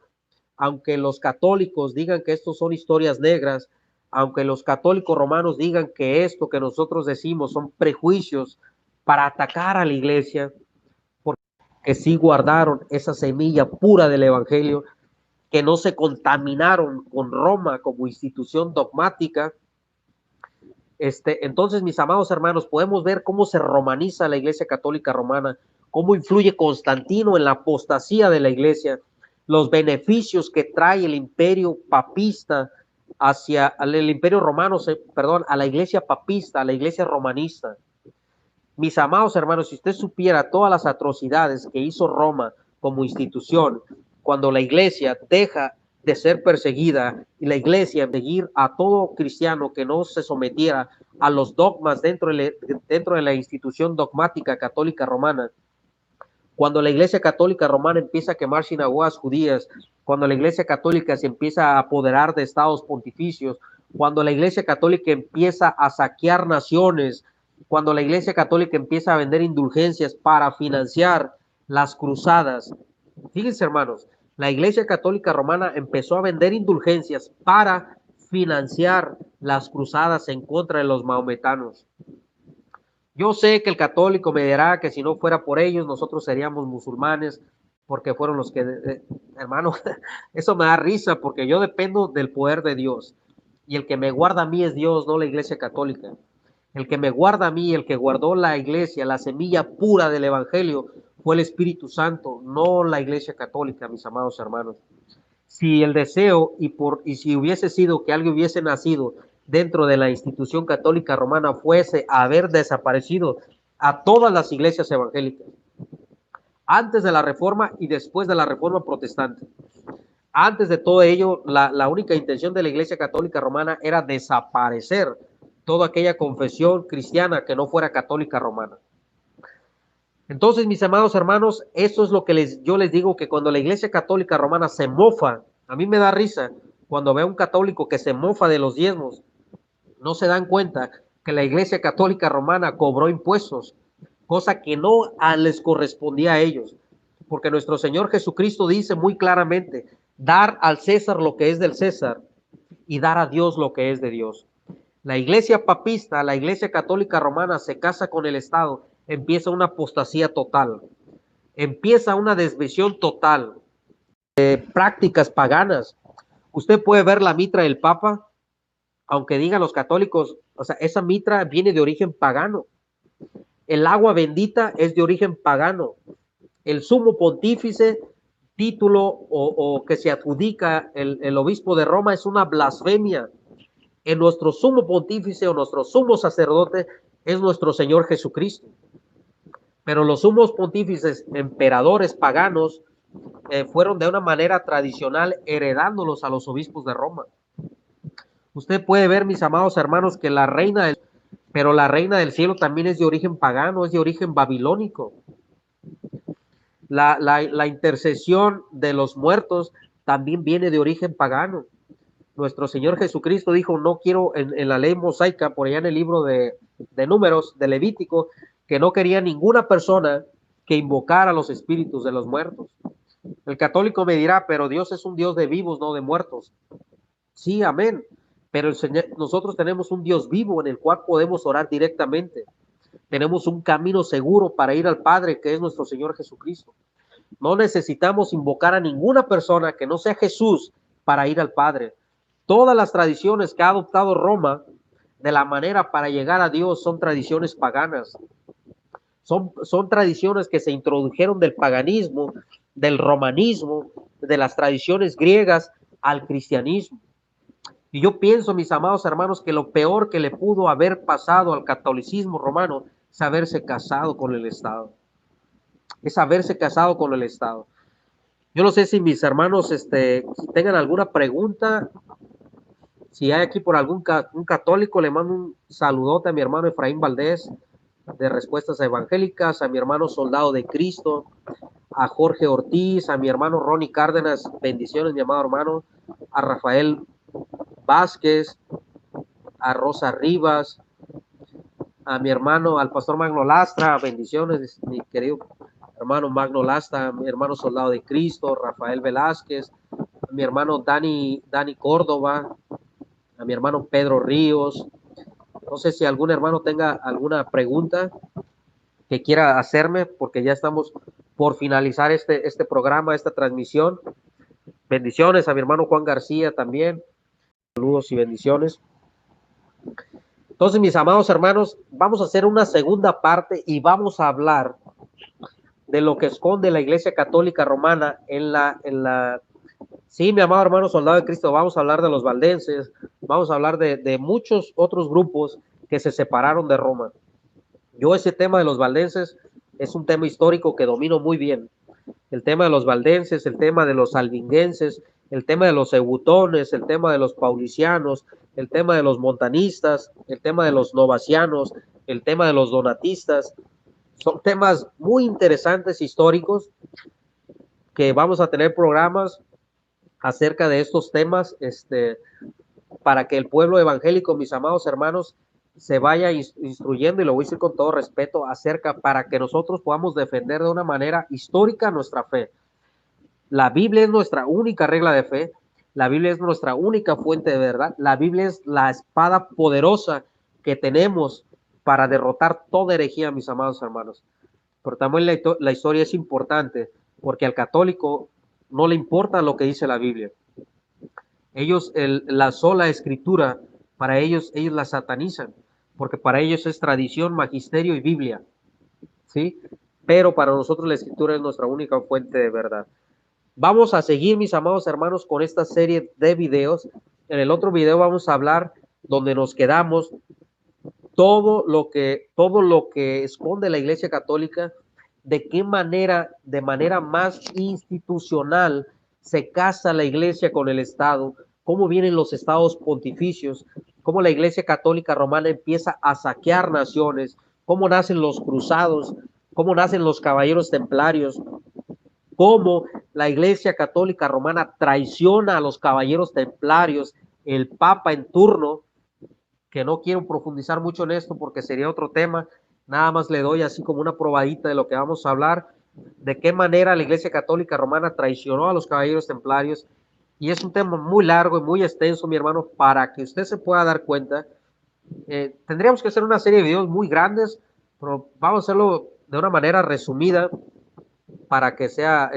aunque los católicos digan que estos son historias negras, aunque los católicos romanos digan que esto que nosotros decimos son prejuicios para atacar a la iglesia, porque sí guardaron esa semilla pura del evangelio, que no se contaminaron con Roma como institución dogmática. Entonces, mis amados hermanos, podemos ver cómo se romaniza la Iglesia Católica Romana, cómo influye Constantino en la apostasía de la Iglesia, los beneficios que trae el imperio papista hacia el imperio romano, perdón, a la Iglesia papista, a la Iglesia romanista. Mis amados hermanos, si usted supiera todas las atrocidades que hizo Roma como institución, cuando la Iglesia deja de ser perseguida y la iglesia seguir a todo cristiano que no se sometiera a los dogmas dentro de la institución dogmática católica romana, cuando la iglesia católica romana empieza a quemar sinagogas judías, cuando la iglesia católica se empieza a apoderar de estados pontificios, cuando la iglesia católica empieza a saquear naciones, cuando la iglesia católica empieza a vender indulgencias para financiar las cruzadas. Fíjense, hermanos, la Iglesia Católica Romana empezó a vender indulgencias para financiar las cruzadas en contra de los maometanos. Yo sé que el católico me dirá que si no fuera por ellos, nosotros seríamos musulmanes, porque fueron los que, hermano, eso me da risa, porque yo dependo del poder de Dios. Y el que me guarda a mí es Dios, no la Iglesia Católica. El que me guarda a mí, el que guardó la iglesia, la semilla pura del evangelio, fue el Espíritu Santo, no la Iglesia Católica, mis amados hermanos. Si el deseo y si hubiese sido que alguien hubiese nacido dentro de la institución católica romana fuese haber desaparecido a todas las iglesias evangélicas, antes de la Reforma y después de la Reforma protestante, Antes de todo ello, la única intención de la Iglesia Católica Romana era desaparecer toda aquella confesión cristiana que no fuera católica romana. Entonces, mis amados hermanos, eso es lo que yo les digo, que cuando la Iglesia Católica Romana se mofa, a mí me da risa cuando veo a un católico que se mofa de los diezmos, no se dan cuenta que la Iglesia Católica Romana cobró impuestos, cosa que no les correspondía a ellos, porque nuestro Señor Jesucristo dice muy claramente, dar al César lo que es del César y dar a Dios lo que es de Dios. La Iglesia papista, la Iglesia Católica Romana se casa con el Estado, empieza una apostasía total, empieza una desviación total, prácticas paganas. Usted puede ver la mitra del Papa, aunque digan los católicos, o sea, esa mitra viene de origen pagano. El agua bendita es de origen pagano. El sumo pontífice, título o que se adjudica el obispo de Roma, es una blasfemia. En nuestro sumo pontífice o nuestro sumo sacerdote es nuestro Señor Jesucristo. Pero los sumos pontífices, emperadores paganos, fueron de una manera tradicional heredándolos a los obispos de Roma. Usted puede ver, mis amados hermanos, que la reina del cielo también es de origen pagano, es de origen babilónico. La intercesión de los muertos también viene de origen pagano. Nuestro Señor Jesucristo dijo, no quiero, en la ley mosaica, por allá en el libro de Números, de Levítico, que no quería ninguna persona que invocara a los espíritus de los muertos. El católico me dirá, pero Dios es un Dios de vivos, no de muertos. Sí, amén. Pero nosotros tenemos un Dios vivo en el cual podemos orar directamente. Tenemos un camino seguro para ir al Padre, que es nuestro Señor Jesucristo. No necesitamos invocar a ninguna persona que no sea Jesús para ir al Padre. Todas las tradiciones que ha adoptado Roma de la manera para llegar a Dios son tradiciones paganas. Son tradiciones que se introdujeron del paganismo, del romanismo, de las tradiciones griegas al cristianismo. Y yo pienso, mis amados hermanos, que lo peor que le pudo haber pasado al catolicismo romano es haberse casado con el Estado. Es haberse casado con el Estado. Yo no sé si mis hermanos si tengan alguna pregunta. Si hay aquí por un católico, le mando un saludote a mi hermano Efraín Valdés de Respuestas Evangélicas, a mi hermano Soldado de Cristo, a Jorge Ortiz, a mi hermano Ronnie Cárdenas, bendiciones, mi amado hermano, a Rafael Vázquez, a Rosa Rivas, a mi hermano, al pastor Magno Lastra, bendiciones, mi querido hermano Magno Lastra, a mi hermano Soldado de Cristo, Rafael Velázquez, a mi hermano Dani Córdoba, a mi hermano Pedro Ríos. No sé si algún hermano tenga alguna pregunta que quiera hacerme, porque ya estamos por finalizar este programa, esta transmisión. Bendiciones a mi hermano Juan García también. Saludos y bendiciones. Entonces, mis amados hermanos, vamos a hacer una segunda parte y vamos a hablar de lo que esconde la Iglesia Católica Romana Sí, mi amado hermano Soldado de Cristo, vamos a hablar de los valdenses, vamos a hablar de muchos otros grupos que se separaron de Roma. Yo ese tema de los valdenses es un tema histórico que domino muy bien. El tema de los valdenses, el tema de los albinguenses, el tema de los eubutones, el tema de los paulicianos, el tema de los montanistas, el tema de los novacianos, el tema de los donatistas. Son temas muy interesantes históricos que vamos a tener programas acerca de estos temas, para que el pueblo evangélico, mis amados hermanos, se vaya instruyendo, y lo voy a decir con todo respeto, para que nosotros podamos defender de una manera histórica nuestra fe. La Biblia es nuestra única regla de fe, la Biblia es nuestra única fuente de verdad, la Biblia es la espada poderosa que tenemos para derrotar toda herejía, mis amados hermanos. Pero también la historia es importante, porque al católico no le importa lo que dice la Biblia. Ellos, la sola escritura, para ellos la satanizan, porque para ellos es tradición, magisterio y Biblia, ¿sí? Pero para nosotros la escritura es nuestra única fuente de verdad. Vamos a seguir, mis amados hermanos, con esta serie de videos. En el otro video vamos a hablar donde nos quedamos, todo lo que esconde la Iglesia Católica, de qué manera, de manera más institucional, se casa la iglesia con el Estado, cómo vienen los estados pontificios, cómo la iglesia católica romana empieza a saquear naciones, cómo nacen los cruzados, cómo nacen los caballeros templarios, cómo la iglesia católica romana traiciona a los caballeros templarios, el papa en turno, que no quiero profundizar mucho en esto porque sería otro tema, nada más le doy así como una probadita de lo que vamos a hablar, de qué manera la iglesia católica romana traicionó a los caballeros templarios, y es un tema muy largo y muy extenso, mi hermano, para que usted se pueda dar cuenta. Tendríamos que hacer una serie de videos muy grandes, pero vamos a hacerlo de una manera resumida para que sea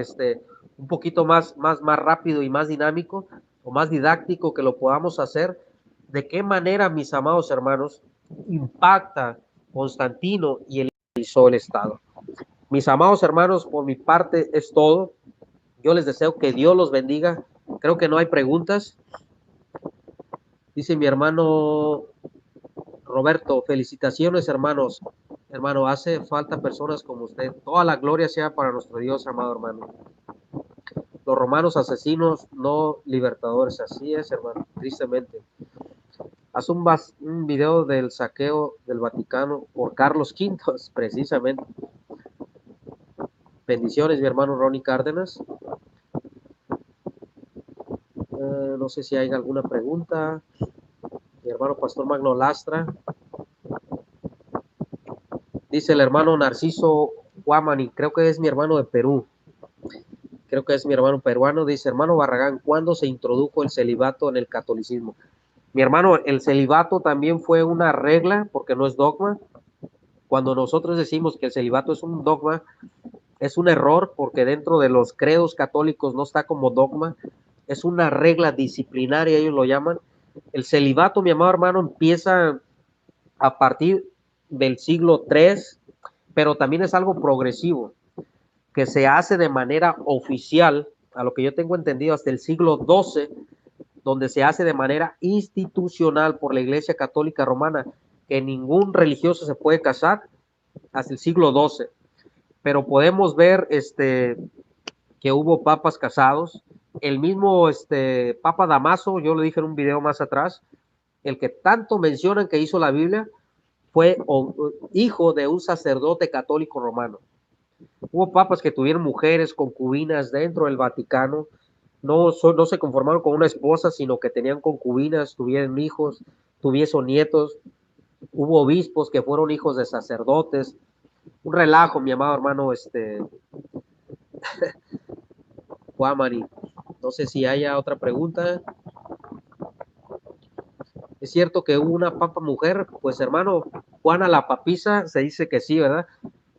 un poquito más rápido y más dinámico o más didáctico que lo podamos hacer. De qué manera, mis amados hermanos, impacta Constantino y el Estado. Mis amados hermanos, por mi parte es todo. Yo les deseo que Dios los bendiga. Creo que no hay preguntas. Dice mi hermano Roberto, felicitaciones hermanos. Hermano, hace falta personas como usted. Toda la gloria sea para nuestro Dios, amado hermano. Los romanos asesinos, no libertadores. Así es, hermano, tristemente. Haz un video del saqueo del Vaticano por Carlos V, precisamente. Bendiciones, mi hermano Ronnie Cárdenas. No sé si hay alguna pregunta. Mi hermano Pastor Magno Lastra. Dice el hermano Narciso Guamani, creo que es mi hermano de Perú. Creo que es mi hermano peruano. Dice, hermano Barragán, ¿cuándo se introdujo el celibato en el catolicismo? Mi hermano, el celibato también fue una regla, porque no es dogma. Cuando nosotros decimos que el celibato es un dogma, es un error, porque dentro de los credos católicos no está como dogma, es una regla disciplinaria, ellos lo llaman. El celibato, mi amado hermano, empieza a partir del siglo III, pero también es algo progresivo, que se hace de manera oficial, a lo que yo tengo entendido, hasta el siglo XII, donde se hace de manera institucional por la Iglesia Católica Romana, que ningún religioso se puede casar hasta el siglo XII. Pero podemos ver que hubo papas casados. El mismo Papa Damaso, yo lo dije en un video más atrás, el que tanto mencionan que hizo la Biblia, fue hijo de un sacerdote católico romano. Hubo papas que tuvieron mujeres, concubinas dentro del Vaticano, no se conformaron con una esposa, sino que tenían concubinas, tuvieron hijos, tuvieron nietos. Hubo obispos que fueron hijos de sacerdotes. Un relajo, mi amado hermano, Juamari. No sé si haya otra pregunta. ¿Es cierto que hubo una papa mujer? Pues hermano, Juana la papisa, se dice que sí, ¿verdad?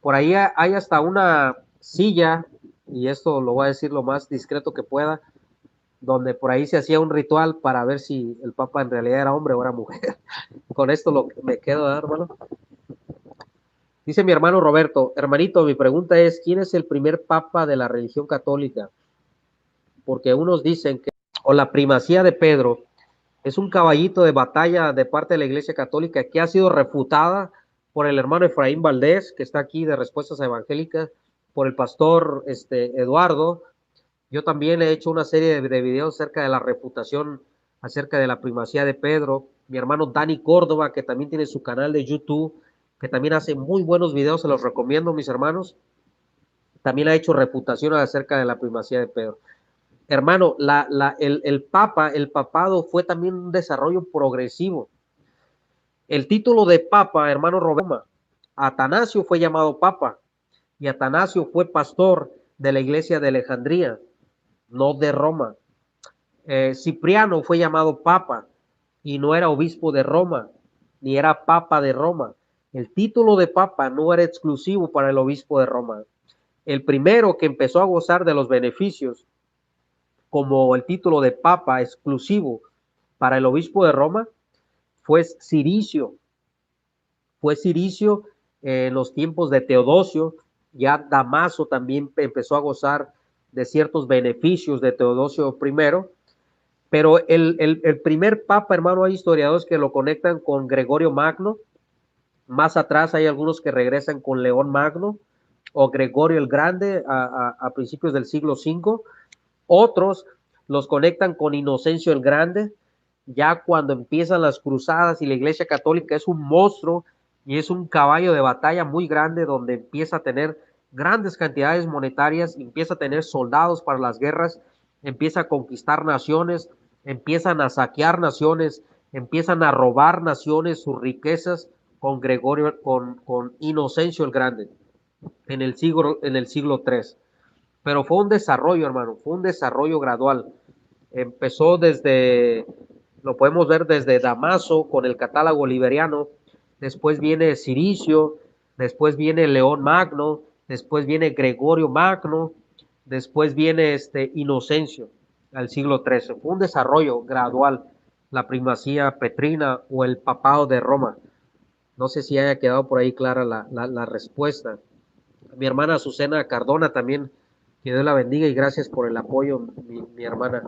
Por ahí hay hasta una silla, y esto lo voy a decir lo más discreto que pueda, donde por ahí se hacía un ritual para ver si el papa en realidad era hombre o era mujer. Con esto lo que me quedo, ¿verdad, hermano? Dice mi hermano Roberto, hermanito, mi pregunta es, ¿quién es el primer papa de la religión católica? Porque unos dicen que, o la primacía de Pedro, es un caballito de batalla de parte de la Iglesia Católica que ha sido refutada por el hermano Efraín Valdés, que está aquí de Respuestas Evangélicas, por el pastor Eduardo. Yo también he hecho una serie de videos acerca de la reputación, acerca de la primacía de Pedro. Mi hermano Dani Córdoba, que también tiene su canal de YouTube, que también hace muy buenos videos, se los recomiendo, mis hermanos. También ha hecho reputación acerca de la primacía de Pedro. Hermano, el papado fue también un desarrollo progresivo. El título de papa, hermano Roberto, Atanasio fue llamado papa, y Atanasio fue pastor de la iglesia de Alejandría, no de Roma. Cipriano fue llamado papa y no era obispo de Roma, ni era papa de Roma. El título de papa no era exclusivo para el obispo de Roma. El primero que empezó a gozar de los beneficios como el título de papa exclusivo para el obispo de Roma fue Ciricio. Fue Ciricio en los tiempos de Teodosio. Ya Damaso también empezó a gozar de ciertos beneficios de Teodosio I. Pero el primer papa, hermano, hay historiadores que lo conectan con Gregorio Magno. Más atrás hay algunos que regresan con León Magno o Gregorio el Grande a principios del siglo V. Otros los conectan con Inocencio el Grande, ya cuando empiezan las cruzadas y la Iglesia Católica es un monstruo y es un caballo de batalla muy grande donde empieza a tener grandes cantidades monetarias, empieza a tener soldados para las guerras, empieza a conquistar naciones, empiezan a saquear naciones, empiezan a robar naciones, sus riquezas con Gregorio, con Inocencio el Grande en el siglo III. Pero fue un desarrollo, hermano, fue un desarrollo gradual. Empezó desde, lo podemos ver desde Damaso con el catálogo liberiano, después viene Ciricio, después viene León Magno, después viene Gregorio Magno, después viene Inocencio al siglo XIII. Fue un desarrollo gradual, la primacía petrina o el papado de Roma. No sé si haya quedado por ahí clara la respuesta. Mi hermana Azucena Cardona también, que Dios la bendiga y gracias por el apoyo, mi hermana.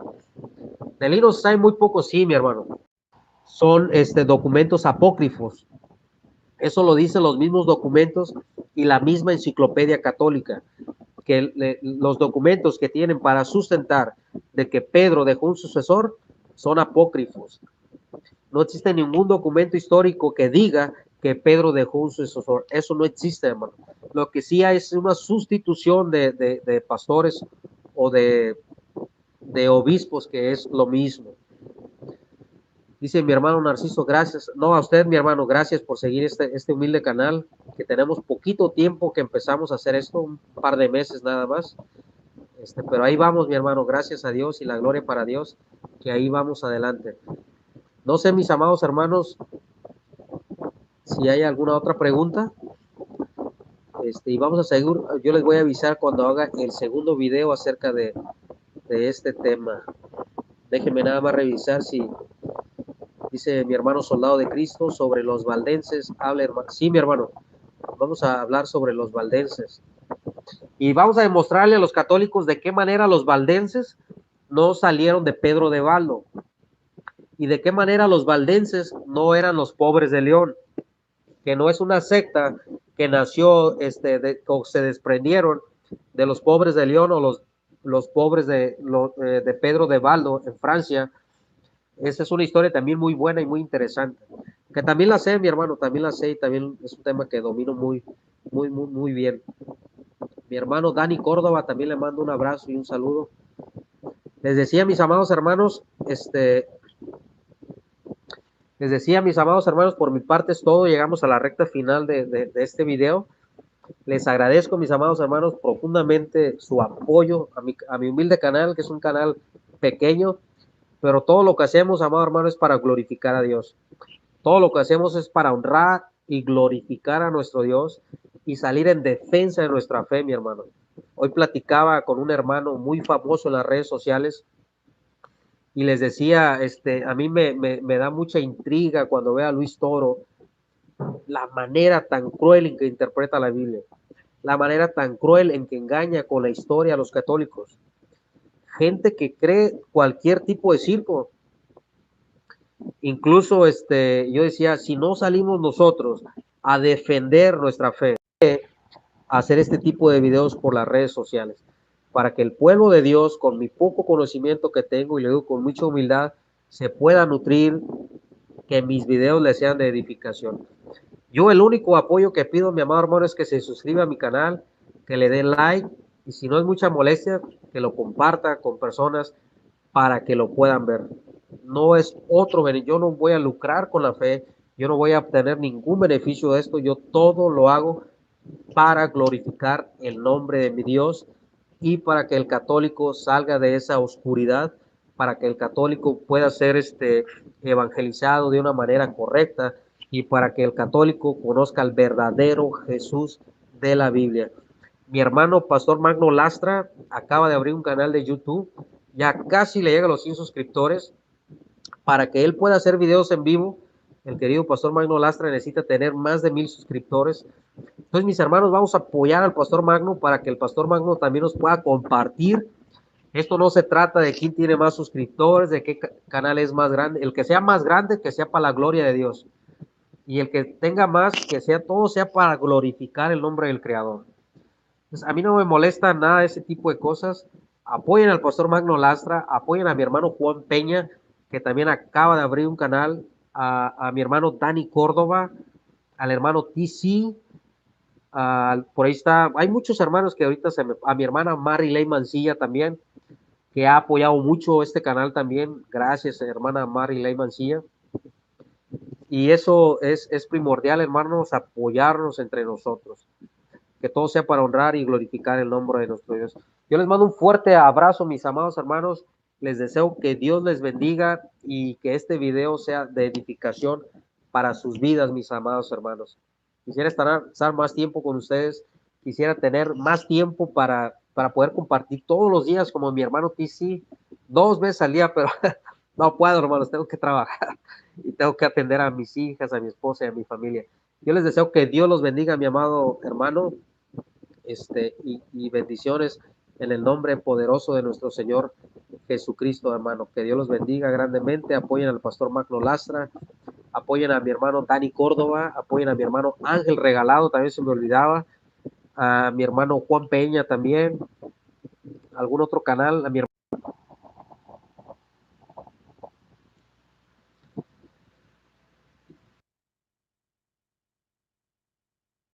Del Hinos hay muy pocos, sí, mi hermano. Son documentos apócrifos. Eso lo dicen los mismos documentos y la misma enciclopedia católica, que los documentos que tienen para sustentar de que Pedro dejó un sucesor son apócrifos. No existe ningún documento histórico que diga que Pedro dejó un sucesor. Eso no existe, hermano. Lo que sí hay es una sustitución de pastores o de obispos, que es lo mismo. Dice mi hermano Narciso, gracias. No, a usted, mi hermano, gracias por seguir este humilde canal, que tenemos poquito tiempo que empezamos a hacer esto, un par de meses nada más. Pero ahí vamos, mi hermano, gracias a Dios y la gloria para Dios, que ahí vamos adelante. No sé, mis amados hermanos, si hay alguna otra pregunta. Y vamos a seguir, yo les voy a avisar cuando haga el segundo video acerca de este tema. Déjenme nada más revisar si dice mi hermano Soldado de Cristo sobre los valdenses. Habla, hermano. Sí, mi hermano, vamos a hablar sobre los valdenses. Y vamos a demostrarle a los católicos de qué manera los valdenses no salieron de Pedro de Valdo. Y de qué manera los valdenses no eran los pobres de León. Que no es una secta que nació, o se desprendieron de los pobres de León o los pobres de Pedro de Valdo en Francia. Esa es una historia también muy buena y muy interesante. Que también la sé, mi hermano, también la sé y también es un tema que domino muy bien. Mi hermano Dani Córdoba también le mando un abrazo y un saludo. Les decía, mis amados hermanos, por mi parte es todo. Llegamos a la recta final de este video. Les agradezco, mis amados hermanos, profundamente su apoyo a mi humilde canal, que es un canal pequeño, pero todo lo que hacemos, amado hermano, es para glorificar a Dios. Todo lo que hacemos es para honrar y glorificar a nuestro Dios y salir en defensa de nuestra fe, mi hermano. Hoy platicaba con un hermano muy famoso en las redes sociales y les decía, a mí me da mucha intriga cuando veo a Luis Toro, la manera tan cruel en que interpreta la Biblia, la manera tan cruel en que engaña con la historia a los católicos. Gente que cree cualquier tipo de circo. Incluso yo decía, si no salimos nosotros a defender nuestra fe, a hacer este tipo de videos por las redes sociales, para que el pueblo de Dios, con mi poco conocimiento que tengo, y le digo con mucha humildad, se pueda nutrir, que mis videos les sean de edificación. Yo el único apoyo que pido, mi amado hermano, es que se suscriba a mi canal, que le dé like, y si no es mucha molestia, que lo comparta con personas para que lo puedan ver. No es otro, yo no voy a lucrar con la fe, yo no voy a obtener ningún beneficio de esto, yo todo lo hago para glorificar el nombre de mi Dios y para que el católico salga de esa oscuridad, para que el católico pueda ser evangelizado de una manera correcta y para que el católico conozca al verdadero Jesús de la Biblia. Mi hermano Pastor Magno Lastra acaba de abrir un canal de YouTube, ya casi le llega a los 100 suscriptores. Para que él pueda hacer videos en vivo, el querido Pastor Magno Lastra necesita tener más de 1000 suscriptores. Entonces, mis hermanos, vamos a apoyar al Pastor Magno para que el Pastor Magno también nos pueda compartir. Esto no se trata de quién tiene más suscriptores, de qué canal es más grande. El que sea más grande, que sea para la gloria de Dios. Y el que tenga más, que sea todo sea para glorificar el nombre del Creador. Entonces, a mí no me molesta nada ese tipo de cosas. Apoyen al pastor Magno Lastra, apoyen a mi hermano Juan Peña, que también acaba de abrir un canal, a mi hermano Dani Córdoba, al hermano TC, por ahí está, hay muchos hermanos que ahorita a mi hermana Mary Ley Mancilla también, que ha apoyado mucho este canal también, gracias hermana Mary Ley Mancilla, y eso es primordial, hermanos, apoyarnos entre nosotros, que todo sea para honrar y glorificar el nombre de nuestro Dios. Yo les mando un fuerte abrazo, mis amados hermanos, les deseo que Dios les bendiga y que este video sea de edificación para sus vidas, mis amados hermanos. Quisiera estar más tiempo con ustedes, quisiera tener más tiempo para poder compartir todos los días, como mi hermano TC, 2 veces al día, pero no puedo, hermanos, tengo que trabajar y tengo que atender a mis hijas, a mi esposa y a mi familia. Yo les deseo que Dios los bendiga, mi amado hermano, y bendiciones en el nombre poderoso de nuestro Señor Jesucristo, hermano. Que Dios los bendiga grandemente. Apoyen al pastor Magno Lastra, apoyen a mi hermano Dani Córdoba, apoyen a mi hermano Ángel Regalado, también se me olvidaba, a mi hermano Juan Peña también, algún otro canal, a mi hermano